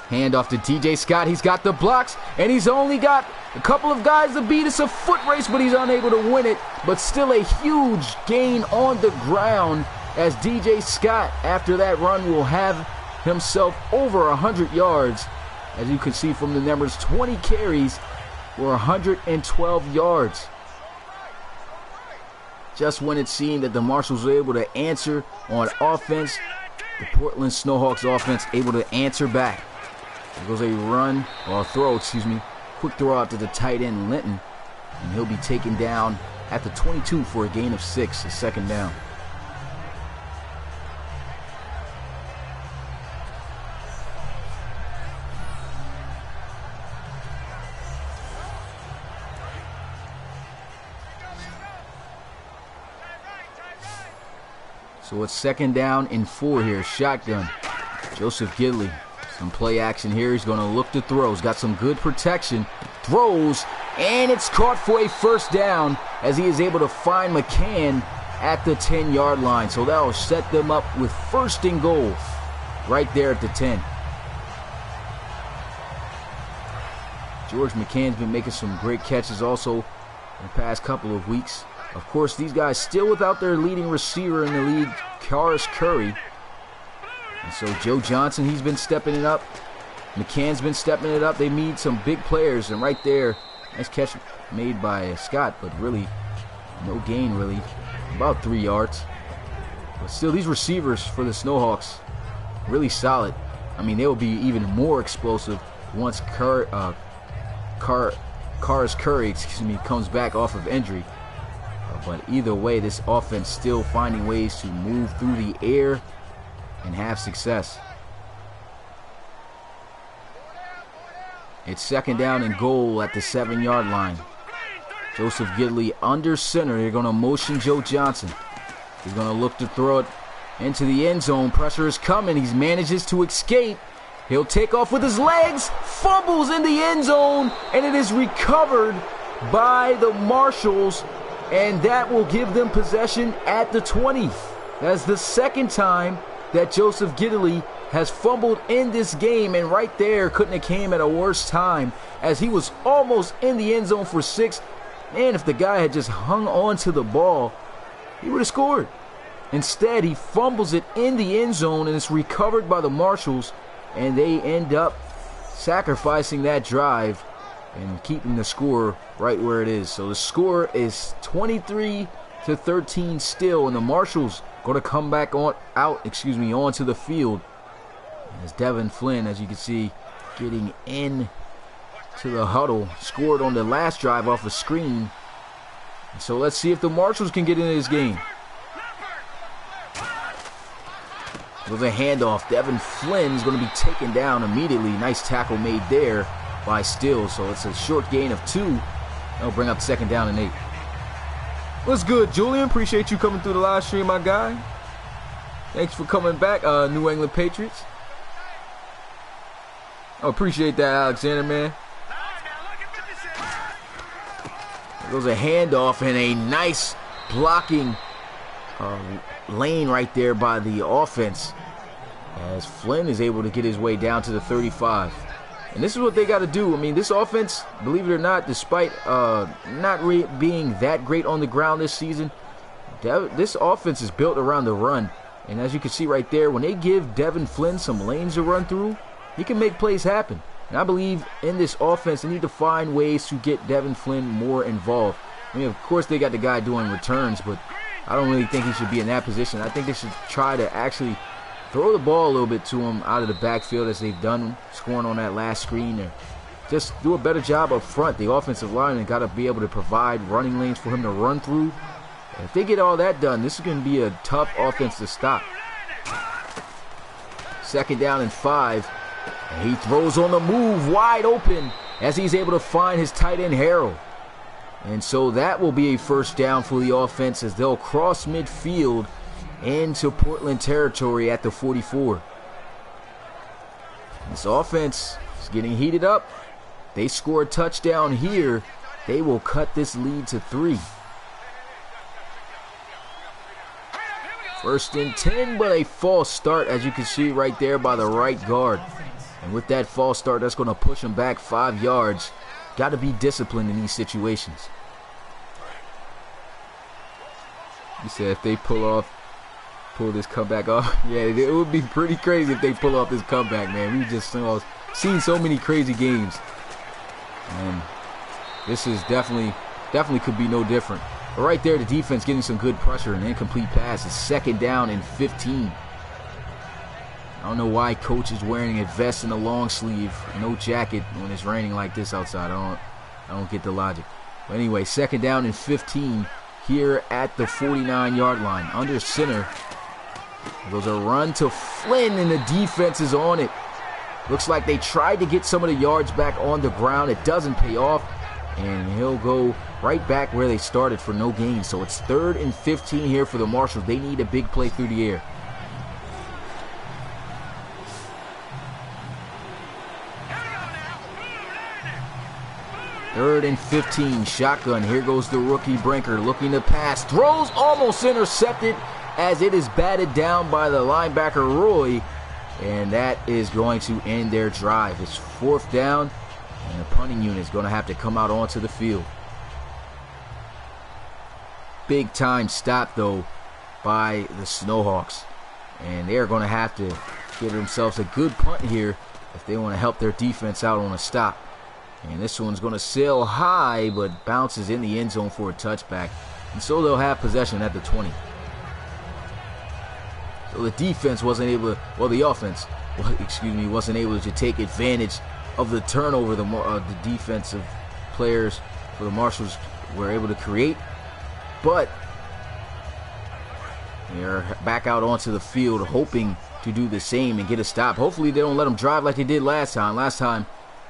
Hand off to DJ Scott. He's got the blocks, and he's only got a couple of guys to beat. It's a foot race, but he's unable to win it. But still a huge gain on the ground, as DJ Scott, after that run, will have himself over 100 yards. As you can see from the numbers, 20 carries for 112 yards. Just when it seemed that the Marshals were able to answer on offense, the Portland Snowhawks offense able to answer back. There goes a run, or a throw, excuse me. Quick throw out to the tight end, Linton. And he'll be taken down at the 22 for a gain of 6, a second down. So it's second down and 4 here. Shotgun. Joseph Gidley. Some play action here. He's going to look to throw. He's got some good protection. Throws, and it's caught for a first down as he is able to find McCann at the 10-yard line. So that will set them up with first and goal right there at the 10. George McCann's been making some great catches also in the past couple of weeks. Of course, these guys still without their leading receiver in the league, Karis Curry. And so Joe Johnson, he's been stepping it up. McCann's been stepping it up. They need some big players. And right there, nice catch made by Scott, but really no gain, really. About 3 yards. But still, these receivers for the Snowhawks, really solid. I mean, they will be even more explosive once Karis Curry, comes back off of injury. But either way, this offense still finding ways to move through the air and have success. It's second down and goal at the 7-yard line. Joseph Gidley under center. They're going to motion Joe Johnson. He's going to look to throw it into the end zone. Pressure is coming. He manages to escape. He'll take off with his legs. Fumbles in the end zone. And it is recovered by the Marshals. And that will give them possession at the 20. That's the second time that Joseph Gidley has fumbled in this game, and right there couldn't have came at a worse time, as he was almost in the end zone for 6. And if the guy had just hung on to the ball, he would have scored. Instead, he fumbles it in the end zone, and it's recovered by the Marshals, and they end up sacrificing that drive and keeping the score right where it is. So the score is 23-13 still, and the Marshals going to come back onto the field. As Devin Flynn, as you can see, getting in to the huddle, scored on the last drive off a screen. So let's see if the Marshals can get into this game. With a handoff, Devin Flynn is going to be taken down immediately. Nice tackle made there by Steele. So it's a short gain of 2. That'll bring up second down and 8. What's good, Julian? Appreciate you coming through the live stream, my guy. Thanks for coming back, New England Patriots. I appreciate that, Alexander, man. There goes a handoff and a nice blocking lane right there by the offense, as Flynn is able to get his way down to the 35. And this is what they got to do. I mean, this offense, believe it or not, despite not being that great on the ground this season, this offense is built around the run. And as you can see right there, when they give Devin Flynn some lanes to run through, he can make plays happen. And I believe in this offense, they need to find ways to get Devin Flynn more involved. I mean, of course, they got the guy doing returns, but I don't really think he should be in that position. I think they should try to actually throw the ball a little bit to him out of the backfield, as they've done scoring on that last screen, or just do a better job up front. The offensive line has got to be able to provide running lanes for him to run through. And if they get all that done, this is going to be a tough offense to stop. Second down and 5. And he throws on the move, wide open, as he's able to find his tight end Harrell. And so that will be a first down for the offense, as they'll cross midfield into Portland territory at the 44. This offense is getting heated up. They score a touchdown here, they will cut this lead to 3. First and 10, but a false start, as you can see right there by the right guard. And with that false start, that's going to push him back 5 yards. Got to be disciplined in these situations. He said if they pull this comeback off, yeah, it would be pretty crazy if they pull off this comeback, man. We just seen so many crazy games. And this is definitely could be no different. But right there, the defense getting some good pressure. An incomplete pass is 2nd down and 15. I don't know why coach is wearing a vest and a long sleeve, no jacket when it's raining like this outside. I don't get the logic. But anyway, 2nd down and 15 here at the 49-yard line. Under center. Goes a run to Flynn, and the defense is on it. Looks like they tried to get some of the yards back on the ground. It doesn't pay off. And he'll go right back where they started for no gain. So it's 3rd and 15 here for the Marshals. They need a big play through the air. Third and 15, shotgun. Here goes the rookie Brinker looking to pass. Throws, almost intercepted as it is batted down by the linebacker Roy. And that is going to end their drive. It's 4th down. And the punting unit is going to have to come out onto the field. Big time stop, though, by the Snowhawks. And they're going to have to give themselves a good punt here if they want to help their defense out on a stop. And this one's going to sail high, but bounces in the end zone for a touchback. And so they'll have possession at the 20. So the defense wasn't able to, well, the offense, wasn't able to take advantage of the turnover the defensive players for the Marshals were able to create. But they're back out onto the field hoping to do the same and get a stop. Hopefully they don't let them drive like they did last time. Last time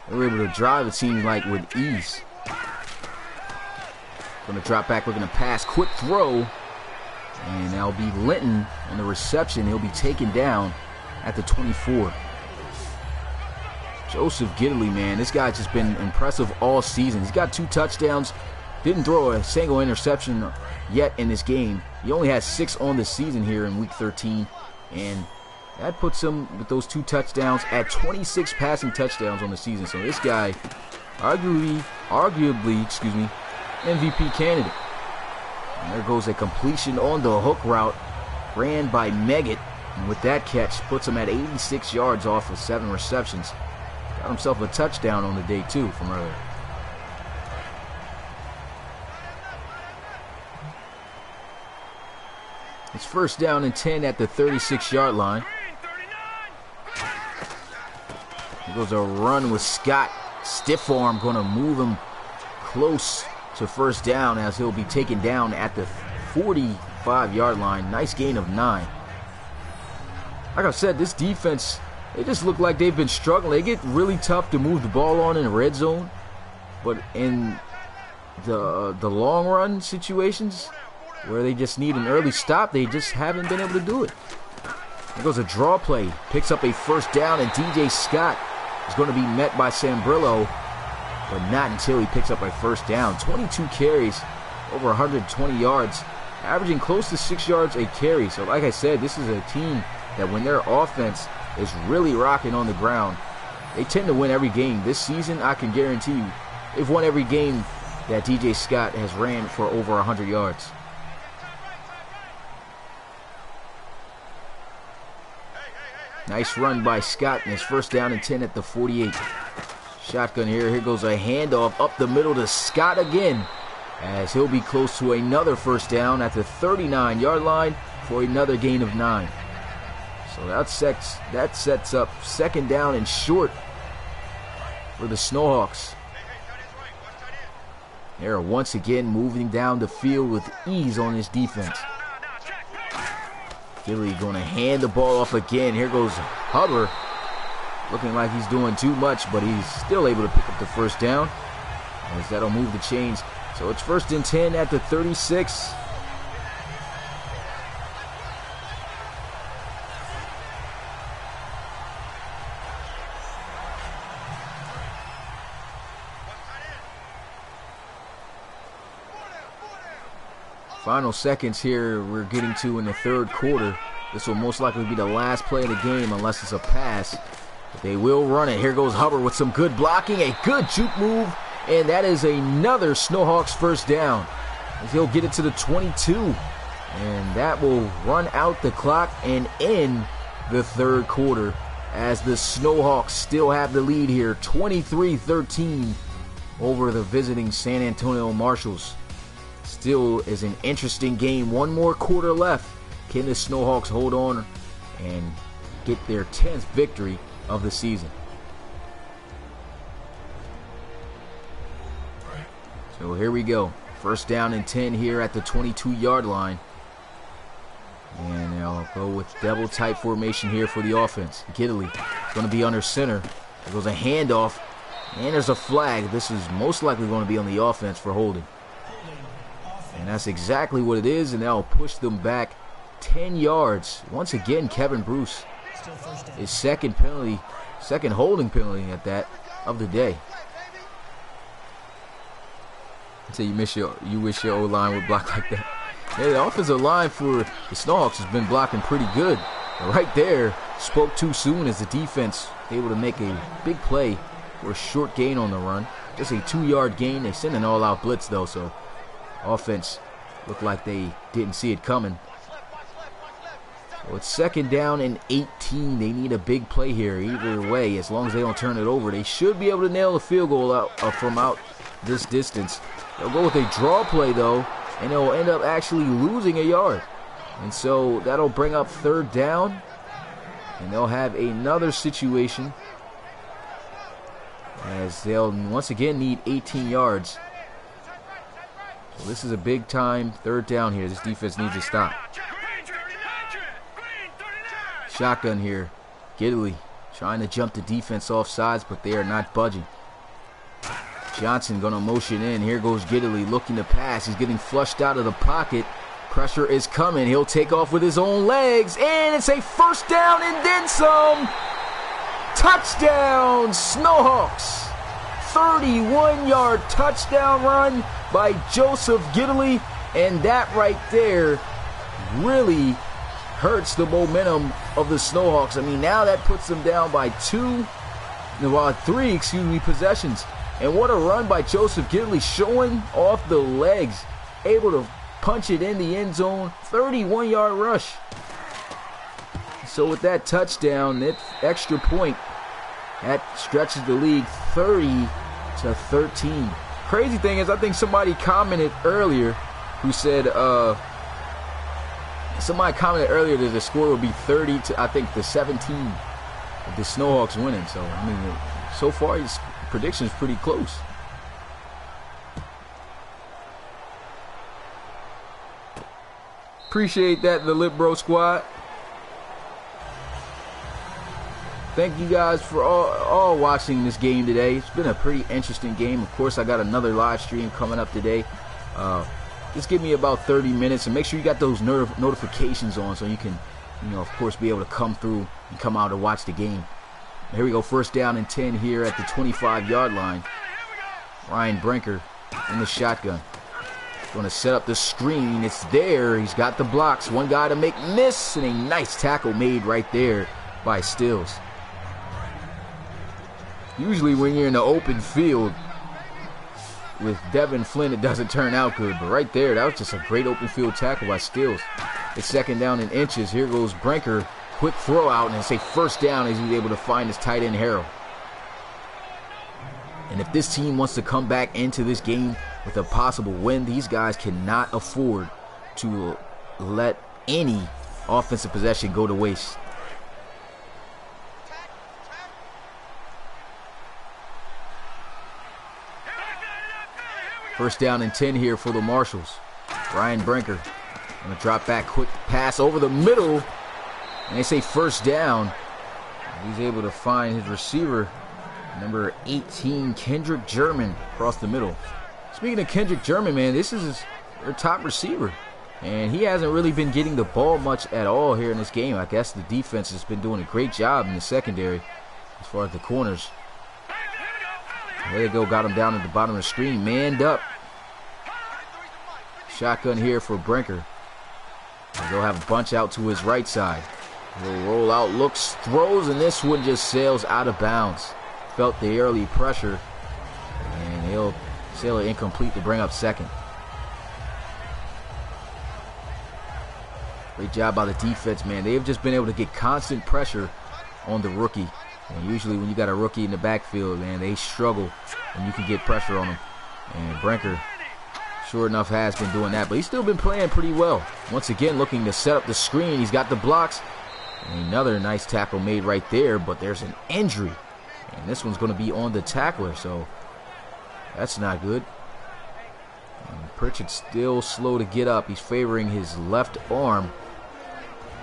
they were able to drive, it seems like, with ease. Going to drop back, looking to pass. Quick throw. And that'll be Linton on the reception. He'll be taken down at the 24. Joseph Gidley, man, this guy's just been impressive all season. He's got 2 touchdowns. Didn't throw a single interception yet in this game. He only has 6 on the season here in Week 13. And that puts him, with those 2 touchdowns, at 26 passing touchdowns on the season. So this guy, arguably, MVP candidate. And there goes a completion on the hook route, ran by Meggett. And with that catch, puts him at 86 yards off of 7 receptions. Got himself a touchdown on the day, too, from earlier. It's 1st down and 10 at the 36-yard line. Here goes a run with Scott. Stiff arm going to move him close to 1st down as he'll be taken down at the 45-yard line. Nice gain of 9. Like I said, this defense, they just look like they've been struggling. They get really tough to move the ball on in the red zone. But in the long run situations where they just need an early stop, they just haven't been able to do it. There goes a draw play. Picks up a 1st down, and DJ Scott is going to be met by Sambrillo, but not until he picks up a 1st down. 22 carries, over 120 yards, averaging close to 6 yards a carry. So like I said, this is a team that when their offense is really rocking on the ground, they tend to win every game. This season, I can guarantee you, they've won every game that DJ Scott has ran for over 100 yards. Nice run by Scott, and his 1st down and 10 at the 48. Shotgun here. Here goes a handoff up the middle to Scott again, as he'll be close to another 1st down at the 39-yard line for another gain of 9. So that sets up 2nd down and short for the Snowhawks. They're once again moving down the field with ease on this defense. Gilly going to hand the ball off again. Here goes Hubbard, looking like he's doing too much, but he's still able to pick up the 1st down, as that'll move the chains. So it's 1st and 10 at the 36. Final seconds here we're getting to in the third quarter. This will most likely be the last play of the game unless it's a pass. But they will run it. Here goes Hubbard with some good blocking. A good juke move. And that is another Snowhawks first down. As he'll get it to the 22. And that will run out the clock and end the third quarter as the Snowhawks still have the lead here. 23-13 over the visiting San Antonio Marshals. Still is an interesting game. One more quarter left. Can the Snowhawks hold on and get their 10th victory of the season? So here we go. First down and 10 here at the 22-yard line. And they'll go with double tight formation here for the offense. Giddily is going to be under center. There goes a handoff. And there's a flag. This is most likely going to be on the offense for holding. And that's exactly what it is. And they'll push them back 10 yards. Once again, Kevin Bruce. His second holding penalty at that of the day. So you wish your O-line would block like that. Yeah, the offensive line for the Snowhawks has been blocking pretty good. But right there, spoke too soon as the defense able to make a big play for a short gain on the run. Just a 2-yard gain. They sent an all-out blitz though, so offense looked like they didn't see it coming. So it's second down and 18. They need a big play here. Either way, as long as they don't turn it over, they should be able to nail a field goal out from out this distance. They'll go with a draw play though, and they'll end up actually losing a yard. And so that'll bring up third down, and they'll have another situation as they'll once again need 18 yards. So this is a big time third down here. This defense needs to stop. Shotgun here. Giddily trying to jump the defense off sides, but they are not budging. Johnson gonna motion in. Here goes Giddily looking to pass. He's getting flushed out of the pocket. Pressure is coming. He'll take off with his own legs, and it's a first down and then some. Touchdown, Snowhawks. 31-yard touchdown run by Joseph Giddily, and that right there really hurts the momentum of the Snowhawks. I mean, now that puts them down by three possessions. And what a run by Joseph Giddily, showing off the legs, able to punch it in the end zone. 31-yard rush. So with that touchdown, that extra point, that stretches the league 30-13. Crazy thing is, I think somebody commented earlier who said, that the score would be 30-17 of the Snowhawks winning. So, I mean, so far his prediction is pretty close. Appreciate that, the Lip Bro Squad. Thank you guys for all watching this game today. It's been a pretty interesting game. Of course, I got another live stream coming up today. Just give me about 30 minutes, and make sure you got those notifications on so you can, of course, be able to come through and come out and watch the game. Here we go, first down and 10 here at the 25-yard line. Ryan Brinker in the shotgun. Going to set up the screen. It's there. He's got the blocks. One guy to make miss, and a nice tackle made right there by Stills. Usually when you're in the open field with Devin Flynn, it doesn't turn out good. But right there, that was just a great open field tackle by Stills. It's second down in inches. Here goes Brinker. Quick throw out, and it's a first down as he's able to find his tight end Harrell. And if this team wants to come back into this game with a possible win, these guys cannot afford to let any offensive possession go to waste. First down and 10 here for the Marshals. Ryan Brinker going to drop back, quick pass over the middle, and they say first down. He's able to find his receiver, number 18, Kendrick German, across the middle. Speaking of Kendrick German, man, this is their top receiver, and he hasn't really been getting the ball much at all here in this game. I guess the defense has been doing a great job in the secondary as far as the corners. There they go, got him down at the bottom of the screen, manned up. Shotgun here for Brinker. They'll have a bunch out to his right side. He'll roll out, looks, throws, and this one just sails out of bounds. Felt the early pressure, and he'll sail it incomplete to bring up second. Great job by the defense, man. They've just been able to get constant pressure on the rookie. And usually when you got a rookie in the backfield, man, they struggle when you can get pressure on them. And Brinker, sure enough, has been doing that. But he's still been playing pretty well. Once again, looking to set up the screen. He's got the blocks. And another nice tackle made right there. But there's an injury. And this one's going to be on the tackler. So that's not good. And Pritchard's still slow to get up. He's favoring his left arm.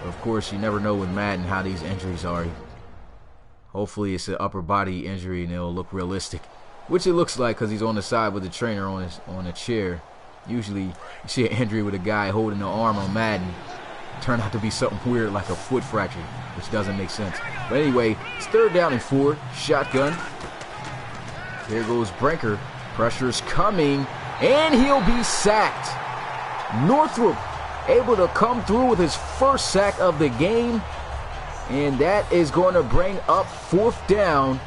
But of course, you never know with Madden how these injuries are. Hopefully it's an upper body injury and it'll look realistic, which it looks like because he's on the side with the trainer on a chair. Usually you see an injury with a guy holding the arm on Madden. Turned out to be something weird like a foot fracture, which doesn't make sense. But anyway, it's 3rd down and 4. Shotgun. There goes Brinker. Pressure's coming, and he'll be sacked. Northrop able to come through with his first sack of the game. And that is going to bring up 4th down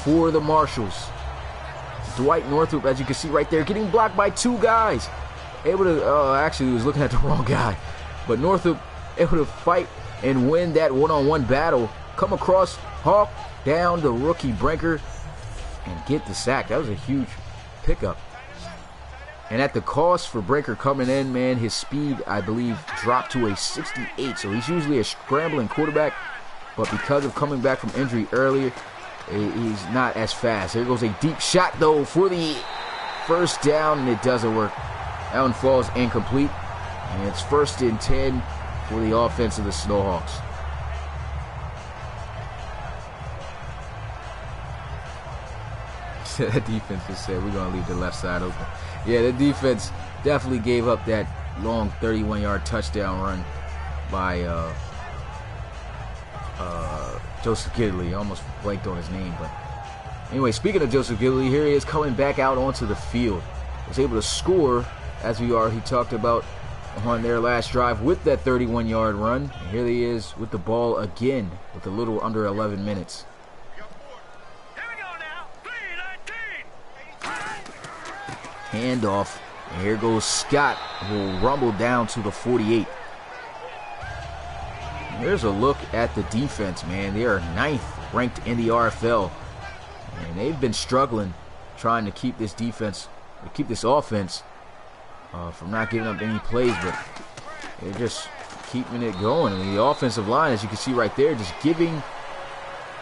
for the Marshals. Dwight Northrop, as you can see right there, getting blocked by 2 guys. Able to, actually, he was looking at the wrong guy. But Northrop able to fight and win that one-on-one battle. Come across, hawk down the rookie Brinker, and get the sack. That was a huge pickup. And at the cost for Brinker coming in, man, his speed, I believe, dropped to a 68. So he's usually a scrambling quarterback. But because of coming back from injury earlier, he's not as fast. Here goes a deep shot, though, for the 1st down, and it doesn't work. That one falls incomplete. And it's 1st and 10 for the offense of the Snowhawks. That defense just said, we're going to leave the left side open. Yeah, the defense definitely gave up that long 31-yard touchdown run by Joseph Gidley. Almost blanked on his name. But anyway, speaking of Joseph Gidley, here he is coming back out onto the field. Was able to score, as he talked about on their last drive with that 31-yard run. And here he is with the ball again with a little under 11 minutes. Handoff, and here goes Scott, who will rumble down to the 48. And here's a look at the defense, man. They are 9th ranked in the RFL, and they've been struggling trying to keep this defense, to keep this offense from not giving up any plays, but they're just keeping it going. I mean, the offensive line, as you can see right there, just giving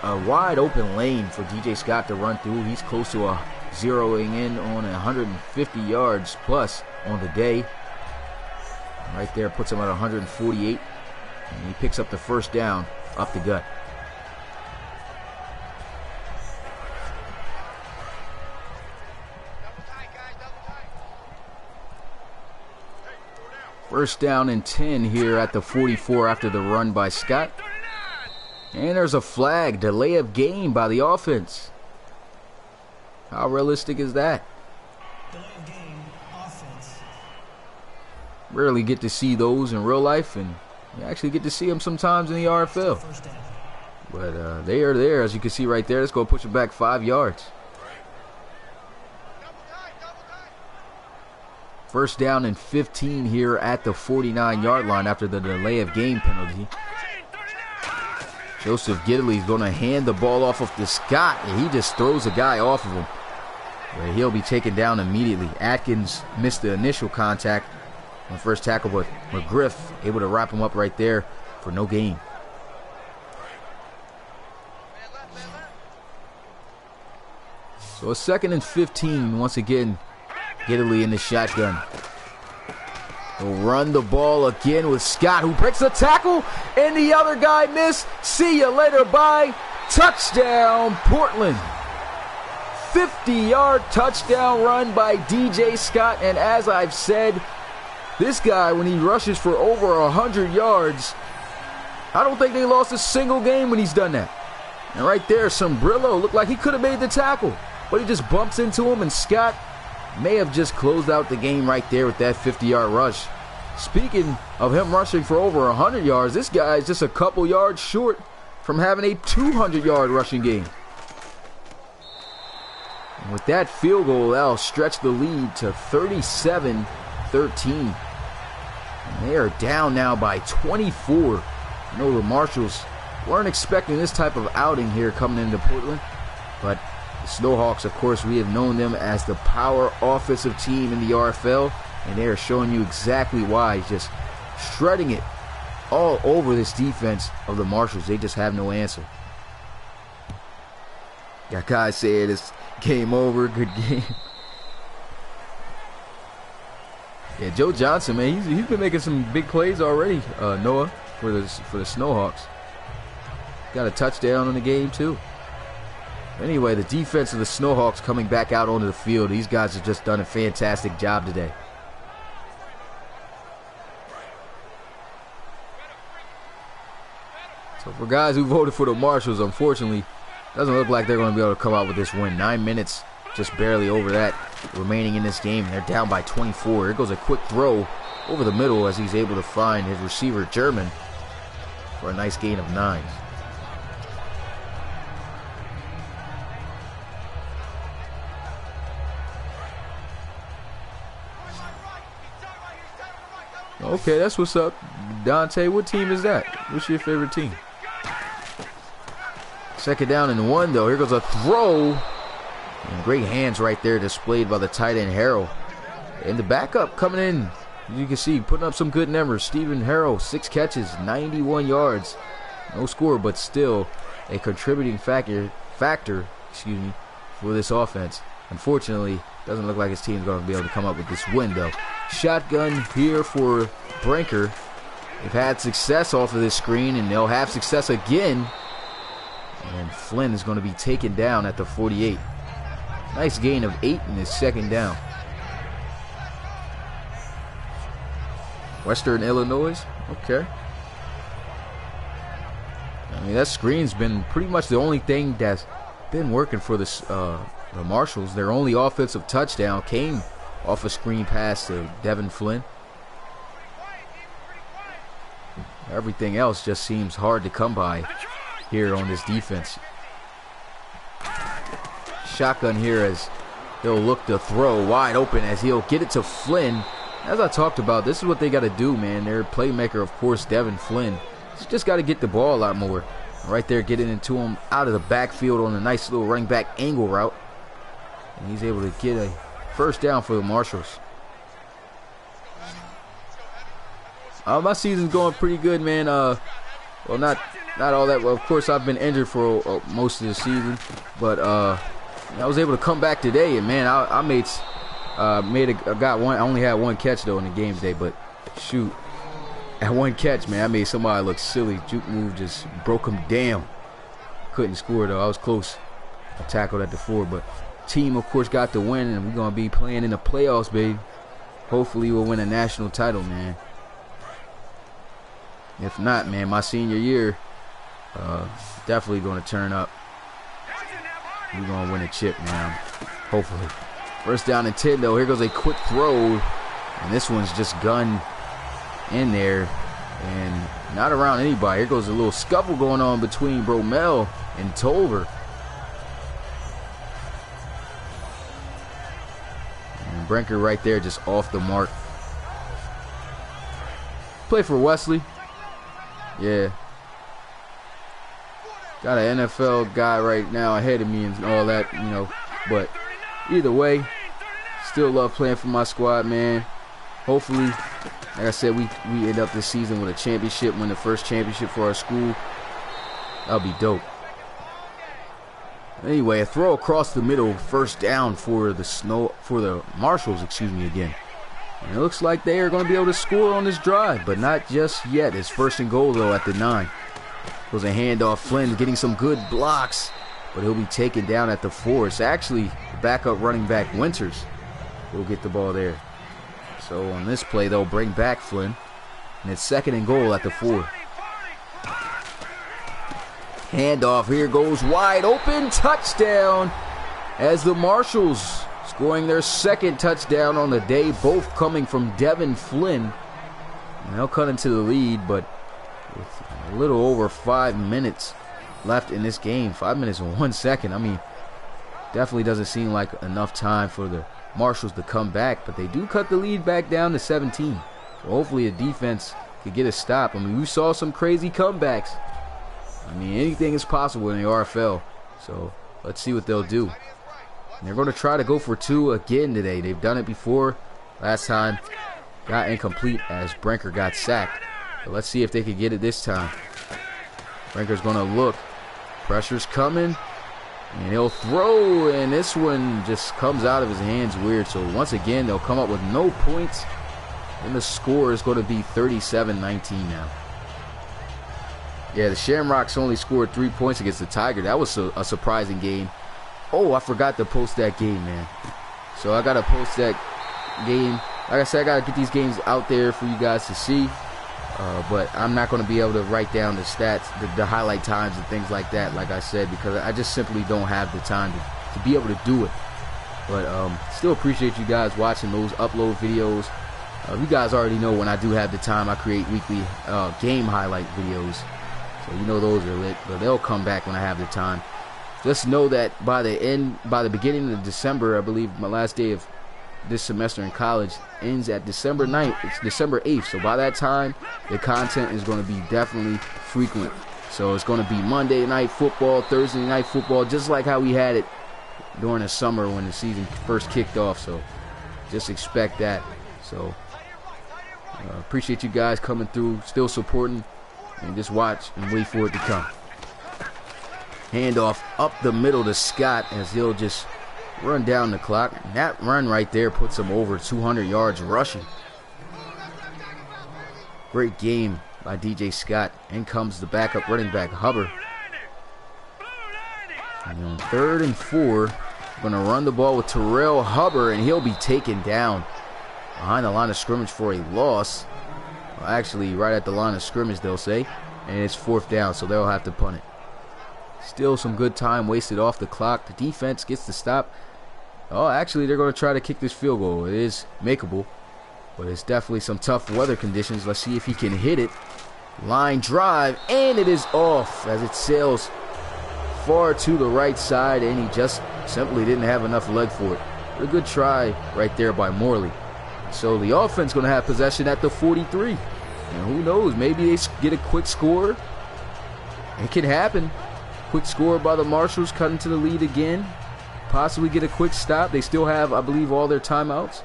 a wide open lane for DJ Scott to run through. He's close to zeroing in on 150 yards plus on the day. Right there puts him at 148, and he picks up the 1st down up the gut. First down and 10 here at the 44 after the run by Scott. And there's a flag, delay of game by the offense. How realistic is that? Delay of game, offense. Rarely get to see those in real life, and you actually get to see them sometimes in the RFL. But they are there, as you can see right there. Let's go push it back 5 yards. First down and 15 here at the 49-yard line after the delay of game penalty. Joseph Gidley is going to hand the ball off of to Scott, and he just throws a guy off of him, where he'll be taken down immediately. Atkins missed the initial contact on first tackle, but McGriff able to wrap him up right there for no gain. So a 2nd and 15 once again. Gidley in the shotgun. He'll run the ball again with Scott, who breaks a tackle, and the other guy missed. See you later, bye. Touchdown, Portland. 50-yard touchdown run by DJ Scott, and as I've said, this guy, when he rushes for over 100 yards, I don't think they lost a single game when he's done that. And right there, Sombrillo looked like he could have made the tackle, but he just bumps into him, and Scott may have just closed out the game right there with that 50-yard rush. Speaking of him rushing for over 100 yards, this guy is just a couple yards short from having a 200-yard rushing game. And with that field goal, that'll stretch the lead to 37-13. And they are down now by 24. I know the Marshals weren't expecting this type of outing here coming into Portland, but the Snowhawks, of course, we have known them as the power offensive team in the RFL, and they are showing you exactly why. Just shredding it all over this defense of the Marshals. They just have no answer. Got guys saying it's game over, good game. Yeah, Joe Johnson, man, he's been making some big plays already, Noah, for the Snowhawks. Got a touchdown in the game, too. Anyway, the defense of the Snowhawks coming back out onto the field. These guys have just done a fantastic job today. So for guys who voted for the Marshals, unfortunately, doesn't look like they're going to be able to come out with this win. 9 minutes, just barely over that, remaining in this game. They're down by 24. Here goes a quick throw over the middle as he's able to find his receiver, German, for a nice gain of 9. Okay, that's what's up. Dante, what team is that? What's your favorite team? Second down and 1, though. Here goes a throw. And great hands right there displayed by the tight end, Harrell. And the backup coming in, you can see, putting up some good numbers. Stephen Harrell, 6 catches, 91 yards. No score, but still a contributing factor, for this offense. Unfortunately, doesn't look like his team's going to be able to come up with this win, though. Shotgun here for Brinker. They've had success off of this screen, and they'll have success again. And Flynn is going to be taken down at the 48. Nice gain of 8 in his second down. Western Illinois. Okay. I mean, that screen's been pretty much the only thing that's been working for the Marshals. Their only offensive touchdown came off a screen pass to Devin Flynn. Everything else just seems hard to come by here on this defense. Shotgun here as he'll look to throw wide open as he'll get it to Flynn. As I talked about, this is what they got to do, man. Their playmaker, of course, Devin Flynn. He's just got to get the ball a lot more. Right there, getting into him out of the backfield on a nice little running back angle route. And he's able to get a first down for the Marshals. My season's going pretty good, man. Well, not all that. Well, of course, I've been injured for most of the season, but I was able to come back today, and man, I got one. I only had one catch though in the game today, but shoot, at one catch, man, I made somebody look silly. Juke move just broke him down. Couldn't score though. I was close. I tackled at the 4, but team, of course, got the win, and we're gonna be playing in the playoffs, baby. Hopefully, we'll win a national title, man. If not, man, my senior year, definitely going to turn up. We're going to win a chip, man. Hopefully. First down and 10, though. Here goes a quick throw. And this one's just gunned in there. And not around anybody. Here goes a little scuffle going on between Bromell and Tolver. And Brinker right there just off the mark. Play for Wesley. Yeah. Got an NFL guy right now ahead of me and all that, you know. But either way, still love playing for my squad, man. Hopefully, like I said, we end up this season with a championship, win the first championship for our school. That'll be dope. Anyway, a throw across the middle, first down for the Marshals, again. And it looks like they are going to be able to score on this drive, but not just yet. It's first and goal, though, at the 9. Goes a handoff. Flynn getting some good blocks, but he'll be taken down at the 4. It's actually the backup running back, Winters, will get the ball there. So on this play, they'll bring back Flynn, and it's second and goal at the 4. Handoff here goes wide open. Touchdown as the Marshals scoring their second touchdown on the day, both coming from Devin Flynn. And they'll cut into the lead, but with a little over 5 minutes left in this game, 5 minutes and 1 second. I mean, definitely doesn't seem like enough time for the Marshals to come back, but they do cut the lead back down to 17. So hopefully the defense could get a stop. I mean, we saw some crazy comebacks. I mean, anything is possible in the RFL. So let's see what they'll do. And they're going to try to go for 2 again today. They've done it before. Last time got incomplete as Brinker got sacked. But let's see if they can get it this time. Brinker's going to look. Pressure's coming. And he'll throw, and this one just comes out of his hands weird. So once again, they'll come up with no points. And the score is going to be 37-19 now. Yeah, the Shamrocks only scored 3 points against the Tiger. That was a surprising game. Oh, I forgot to post that game, man. So I got to post that game. Like I said, I got to get these games out there for you guys to see. But I'm not going to be able to write down the stats, the highlight times and things like that, like I said, because I just simply don't have the time to be able to do it. But still appreciate you guys watching those upload videos. You guys already know when I do have the time, I create weekly game highlight videos. So you know those are lit, but they'll come back when I have the time. Just know that by the beginning of December, I believe my last day of this semester in college ends at December 9th. It's December 8th. So by that time, the content is going to be definitely frequent. So it's going to be Monday night football, Thursday night football, just like how we had it during the summer when the season first kicked off. So just expect that. So appreciate you guys coming through, still supporting, and just watch and wait for it to come. Handoff up the middle to Scott as he'll just run down the clock. And that run right there puts him over 200 yards rushing. Great game by DJ Scott. In comes the backup running back, Hubbard. And on 3rd and 4, going to run the ball with Terrell Hubbard, and he'll be taken down behind the line of scrimmage for a loss. Well, actually, right at the line of scrimmage, they'll say. And it's 4th down, so they'll have to punt it. Still some good time wasted off the clock. The defense gets the stop. Oh, actually, they're going to try to kick this field goal. It is makeable, but it's definitely some tough weather conditions. Let's see if he can hit it. Line drive, and it is off as it sails far to the right side, and he just simply didn't have enough leg for it. But a good try right there by Morley. So the offense going to have possession at the 43. And who knows, maybe they get a quick score. It can happen. Quick score by the Marshals, cutting to the lead again. Possibly get a quick stop. They still have, I believe, all their timeouts.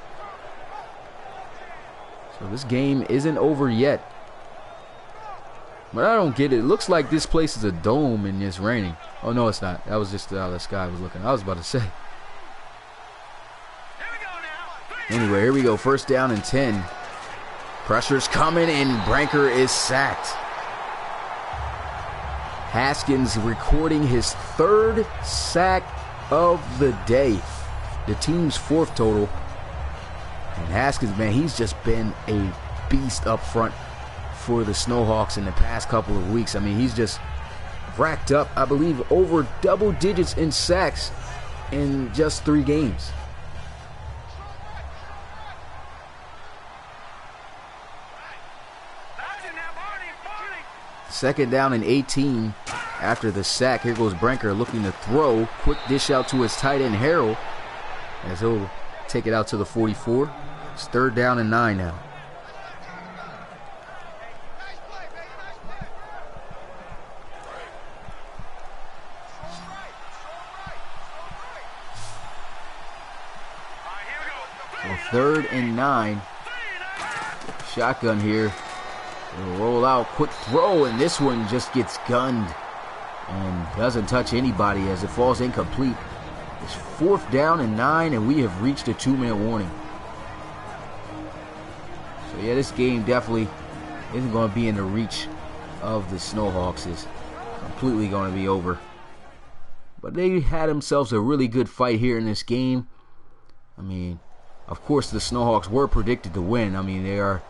So this game isn't over yet. But I don't get it. It looks like this place is a dome and it's raining. Oh, no, it's not. That was just how the sky was looking. I was about to say. Anyway, here we go. 1st down and 10. Pressure's coming, and Brinker is sacked. Haskins recording his 3rd sack of the day. The team's 4th total. And Haskins, man, he's just been a beast up front for the Snowhawks in the past couple of weeks. I mean, he's just racked up, I believe, over double digits in sacks in just 3 games. Second down and 18 after the sack. Here goes Brinker looking to throw. Quick dish out to his tight end, Harrell, as he'll take it out to the 44. It's 3rd down and 9 now. So 3rd and 9. Shotgun here. It'll roll out, quick throw, and this one just gets gunned and doesn't touch anybody as it falls incomplete. It's 4th down and 9, and we have reached a 2-minute warning. So yeah, this game definitely isn't going to be in the reach of the Snowhawks. It's completely going to be over. But they had themselves a really good fight here in this game. I mean, of course the Snowhawks were predicted to win. I mean, they are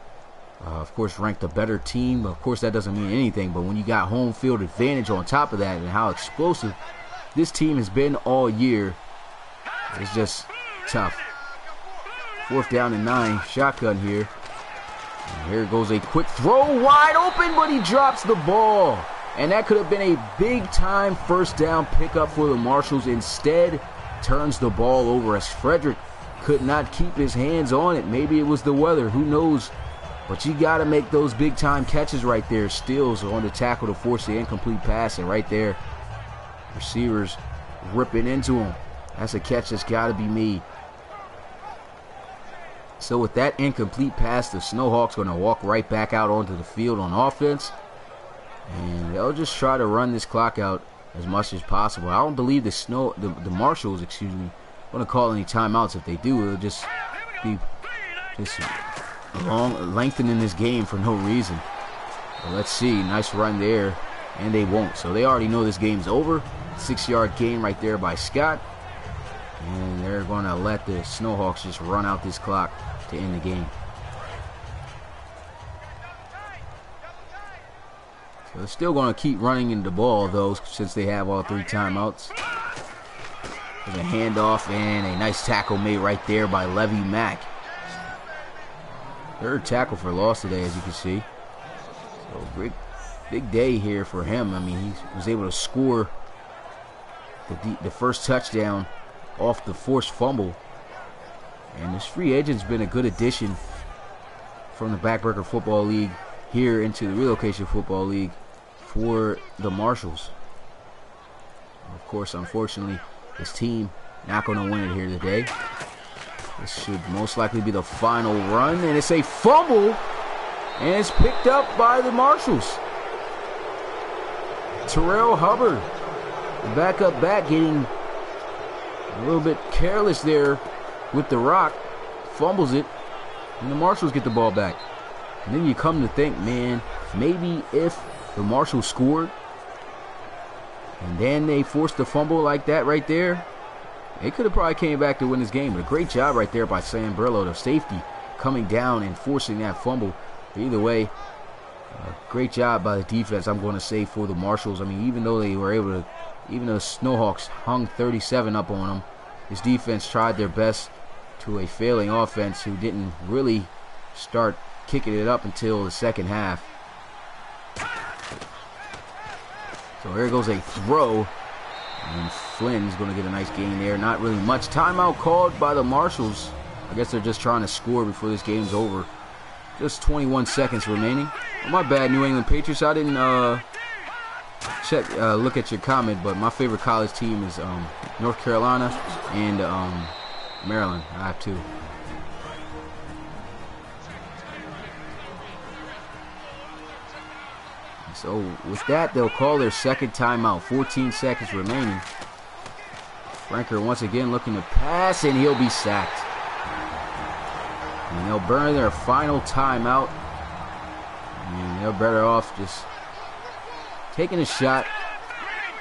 of course ranked a better team. Of course that doesn't mean anything, but when you got home field advantage on top of that and how explosive this team has been all year, it's just tough. 4th down and 9. Shotgun here. And here goes a quick throw. Wide open, but he drops the ball. And that could have been a big-time first down pickup for the Marshals. Instead, turns the ball over as Frederick could not keep his hands on it. Maybe it was the weather. Who knows? But you got to make those big-time catches right there. Steals on the tackle to force the incomplete pass. And right there, receivers ripping into him. That's a catch that's got to be made. So with that incomplete pass, the Snowhawks going to walk right back out onto the field on offense. And they'll just try to run this clock out as much as possible. I don't believe the Marshals, going to call any timeouts. If they do, it'll just be lengthening this game for no reason. But let's see. Nice run there. And they won't. So they already know this game's over. 6-yard gain right there by Scott. And they're going to let the Snowhawks just run out this clock to end the game. So they're still going to keep running into the ball, though, since they have all 3 timeouts. There's a handoff and a nice tackle made right there by Levy Mack. 3rd tackle for loss today, as you can see. So big day here for him. I mean, he was able to score the first touchdown off the forced fumble. And this free agent's been a good addition from the Backbreaker Football League here into the Relocation Football League for the Marshals. Of course, unfortunately, this team not going to win it here today. This should most likely be the final run, and it's a fumble, and it's picked up by the Marshals. Terrell Hubbard, the backup back, getting a little bit careless there with the rock, fumbles it, and the Marshals get the ball back. And then you come to think, man, maybe if the Marshals scored and then they forced the fumble like that right there, they could have probably came back to win this game. But a great job right there by Sam Brillo, the safety, coming down and forcing that fumble. But either way, great job by the defense, I'm going to say, for the Marshals. I mean, even though the Snowhawks hung 37 up on them, this defense tried their best to a failing offense who didn't really start kicking it up until the second half. So here goes a throw, and Flynn's going to get a nice gain there. Not really much. Timeout called by the Marshals. I guess they're just trying to score before this game's over. Just 21 seconds remaining. Oh, my bad, New England Patriots. I didn't look at your comment, but my favorite college team is North Carolina and Maryland. I have 2. So with that, they'll call their second timeout. 14 seconds remaining. Franker once again looking to pass, and he'll be sacked. And they'll burn their final timeout. And they're better off just taking a shot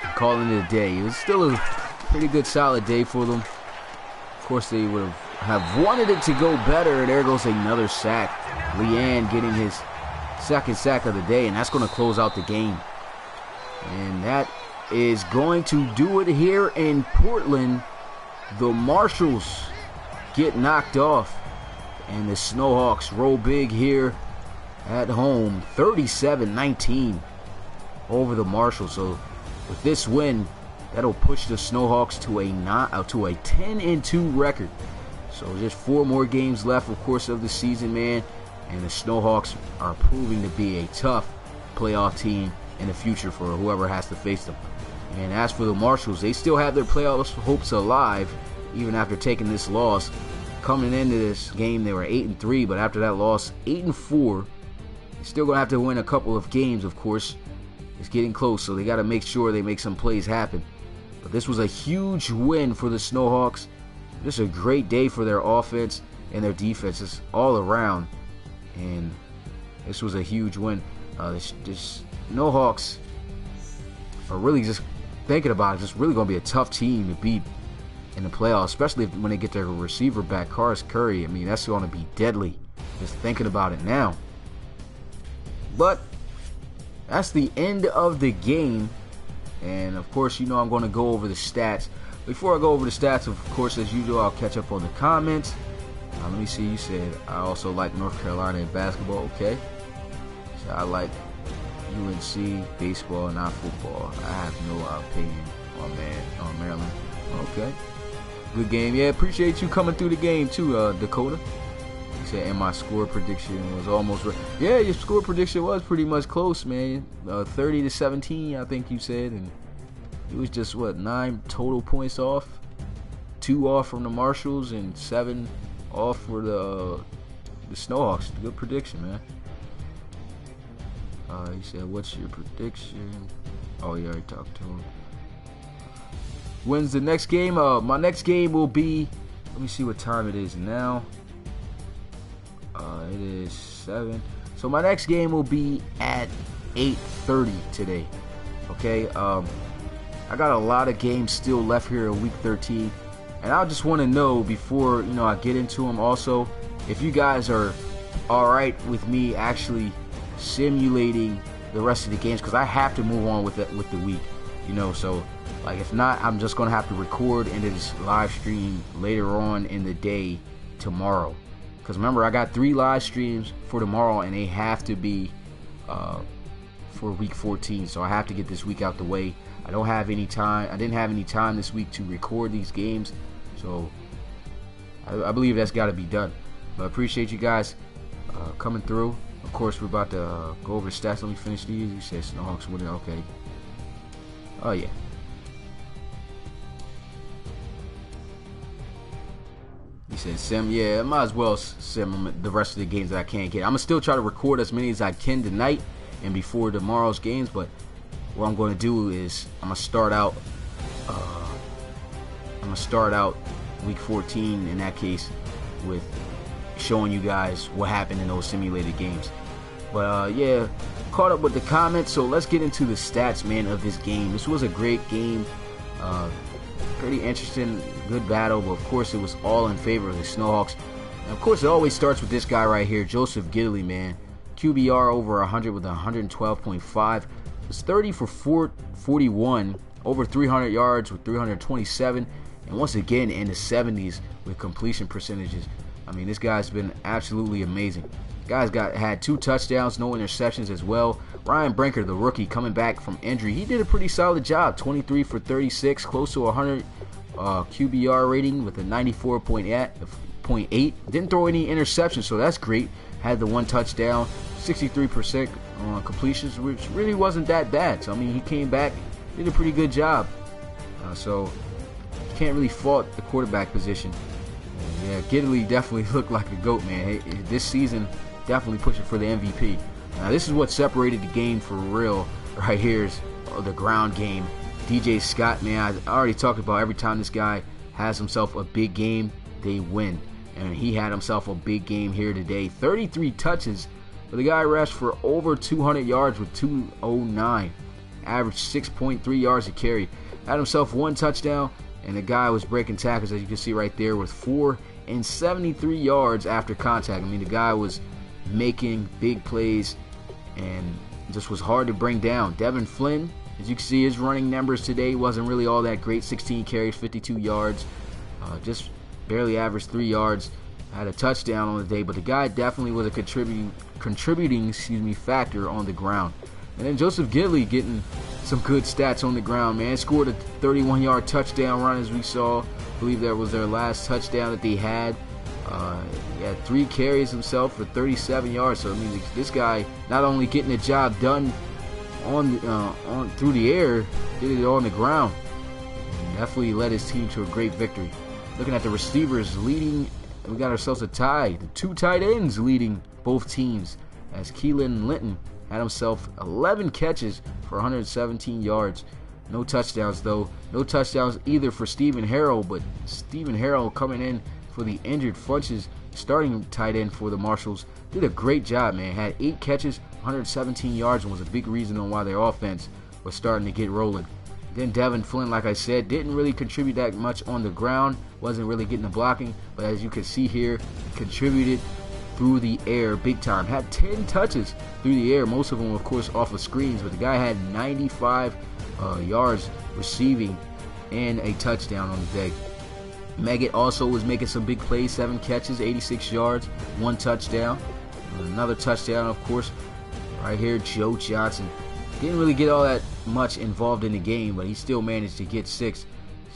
and calling it a day. It was still a pretty good, solid day for them. Of course, they would have wanted it to go better. And there goes another sack. Leanne getting his second sack of the day, and that's going to close out the game. And that is going to do it here in Portland. The Marshals get knocked off, and the Snowhawks roll big here at home, 37-19 over the Marshals. So with this win, that'll push the Snowhawks to a 10-2 record. So just 4 more games left, of course, of the season, man. And the Snowhawks are proving to be a tough playoff team in the future for whoever has to face them. And as for the Marshals, they still have their playoff hopes alive, even after taking this loss. Coming into this game, they were 8-3, but after that loss, 8-4. They're still going to have to win a couple of games, of course. It's getting close, so they got to make sure they make some plays happen. But this was a huge win for the Snowhawks. Just a great day for their offense and their defenses all around. And this was a huge win. The Snowhawks are really, just thinking about it, just really going to be a tough team to beat in the playoffs, especially when they get their receiver back, Karis Curry. I mean, that's going to be deadly, just thinking about it now. But that's the end of the game. And, of course, you know I'm going to go over the stats. Before I go over the stats, of course, as usual, I'll catch up on the comments. Let me see. You said I also like North Carolina in basketball. Okay. So I like UNC baseball, not football. I have no opinion on Maryland. Okay. Good game. Yeah, appreciate you coming through the game too, Dakota. You said, and my score prediction was almost right. Yeah, your score prediction was pretty much close, man. 30-17, I think you said, and it was just what, 9 total points off, 2 off from the Marshals, and 7 off for the Snowhawks. Good prediction, man. He said, what's your prediction? Oh, you already talked to him. When's the next game? My next game will be, let me see what time it is now. It is 7. So my next game will be at 8:30 today. Okay. I got a lot of games still left here in week 13. And I just want to know before, I get into them also, if you guys are alright with me actually simulating the rest of the games, because I have to move on with the week, so like if not, I'm just gonna have to record and then just live stream later on in the day tomorrow, because remember, I got 3 live streams for tomorrow and they have to be for week 14, so I have to get this week out the way. I didn't have any time this week to record these games, so I believe that's got to be done. But I appreciate you guys coming through. Of course, we're about to go over the stats. Let me finish these. You said Snowhawks winning. Okay. Oh, yeah. He said sim. Yeah, I might as well sim the rest of the games that I can't get. I'm going to still try to record as many as I can tonight and before tomorrow's games, but what I'm going to do is I'm going to start out week 14 in that case with showing you guys what happened in those simulated games. But yeah, caught up with the comments, so let's get into the stats, man, of this game. This was a great game, pretty interesting, good battle, but of course it was all in favor of the Snowhawks. And of course it always starts with this guy right here, Joseph Gidley, man. QBR over 100 with 112.5. It's 30 for 41, over 300 yards with 327, and once again in the 70s with completion percentages. I mean, this guy's been absolutely amazing. Guy's had 2 touchdowns, no interceptions as well. Ryan Brinker, the rookie, coming back from injury, he did a pretty solid job. 23 for 36, close to 100 QBR rating with a 94.8. Didn't throw any interceptions, so that's great. Had the 1 touchdown, 63% on completions, which really wasn't that bad. So I mean, he came back, did a pretty good job. So you can't really fault the quarterback position. Yeah, Gidley definitely looked like a GOAT, man. Hey, this season, definitely pushing for the MVP. Now, this is what separated the game for real right here is the ground game. DJ Scott, man, I already talked about every time this guy has himself a big game, they win. And he had himself a big game here today. 33 touches, but the guy rushed for over 200 yards with 209. Averaged 6.3 yards a carry. Had himself 1 touchdown, and the guy was breaking tackles, as you can see right there, with 473 yards after contact. I mean, the guy was making big plays and just was hard to bring down. Devin Flynn, as you can see, his running numbers today wasn't really all that great. 16 carries, 52 yards, just barely averaged 3 yards. Had a touchdown on the day, but the guy definitely was a contributing factor on the ground. And then Joseph Gidley getting some good stats on the ground, man. Scored a 31-yard touchdown run, as we saw. I believe that was their last touchdown that they had. He had 3 carries himself for 37 yards. So I mean, this guy not only getting the job done on through the air, did it on the ground. And definitely led his team to a great victory. Looking at the receivers leading, we got ourselves a tie. The 2 tight ends leading both teams, as Keelan Linton had himself 11 catches for 117 yards. No touchdowns, though. No touchdowns either for Stephen Harrell, but Stephen Harrell coming in for the injured Funches, starting tight end for the Marshals, did a great job, man. Had 8 catches, 117 yards, and was a big reason on why their offense was starting to get rolling. Then Devin Flynn, like I said, didn't really contribute that much on the ground. Wasn't really getting the blocking, but as you can see here, contributed through the air big time. Had 10 touches through the air, most of them, of course, off of screens, but the guy had 95 yards receiving and a touchdown on the day. Meggett also was making some big plays, 7 catches, 86 yards, 1 touchdown. Another touchdown, of course, right here, Joe Johnson. Didn't really get all that much involved in the game, but he still managed to get 6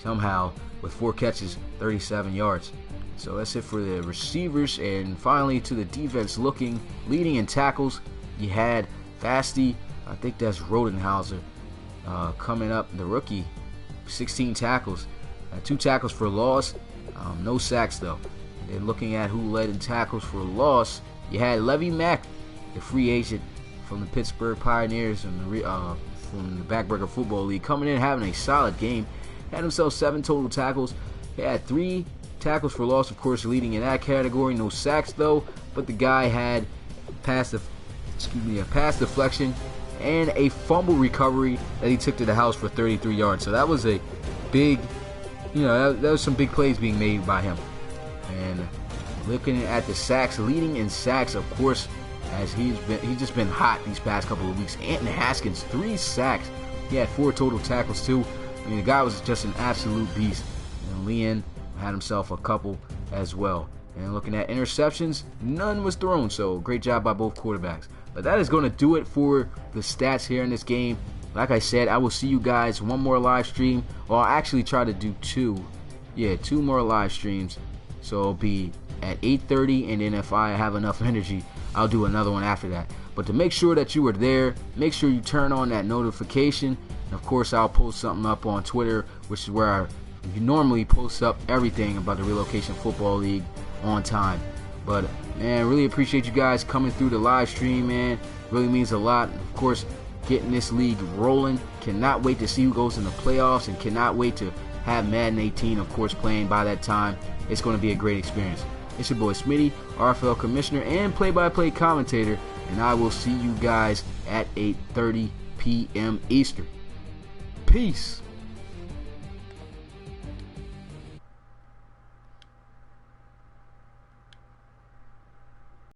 somehow with 4 catches, 37 yards. So that's it for the receivers. And finally to the defense, leading in tackles. You had Fasty, I think that's Rodenhauser, coming up, the rookie, 16 tackles. 2 tackles for loss, no sacks though. And then looking at who led in tackles for loss, you had Levy Mack, the free agent from the Pittsburgh Pioneers and from the Backbreaker Football League, coming in having a solid game. Had himself 7 total tackles. He had 3 tackles for loss, of course, leading in that category. No sacks though, but the guy had a pass deflection and a fumble recovery that he took to the house for 33 yards. So that was a big, that was some big plays being made by him. And looking at the sacks, leading in sacks, of course, as he's just been hot these past couple of weeks. Anton Haskins, 3 sacks. He had 4 total tackles too. I mean, the guy was just an absolute beast. And Leon had himself a couple as well. And looking at interceptions, none was thrown. So great job by both quarterbacks. But that is going to do it for the stats here in this game. Like I said, I will see you guys one more live stream. Or I'll actually try to do 2. Yeah, 2 more live streams. So it'll be at 8:30, and then if I have enough energy, I'll do another one after that. But to make sure that you are there, make sure you turn on that notification. And of course, I'll post something up on Twitter, which is where I normally post up everything about the Relocation Football League on time. But man, really appreciate you guys coming through the live stream, man. Really means a lot. Of course, getting this league rolling. Cannot wait to see who goes in the playoffs, and cannot wait to have Madden 18, of course, playing by that time. It's going to be a great experience. It's your boy Smitty, RFL Commissioner and play-by-play commentator, and I will see you guys at 8:30 p.m. Eastern. Peace.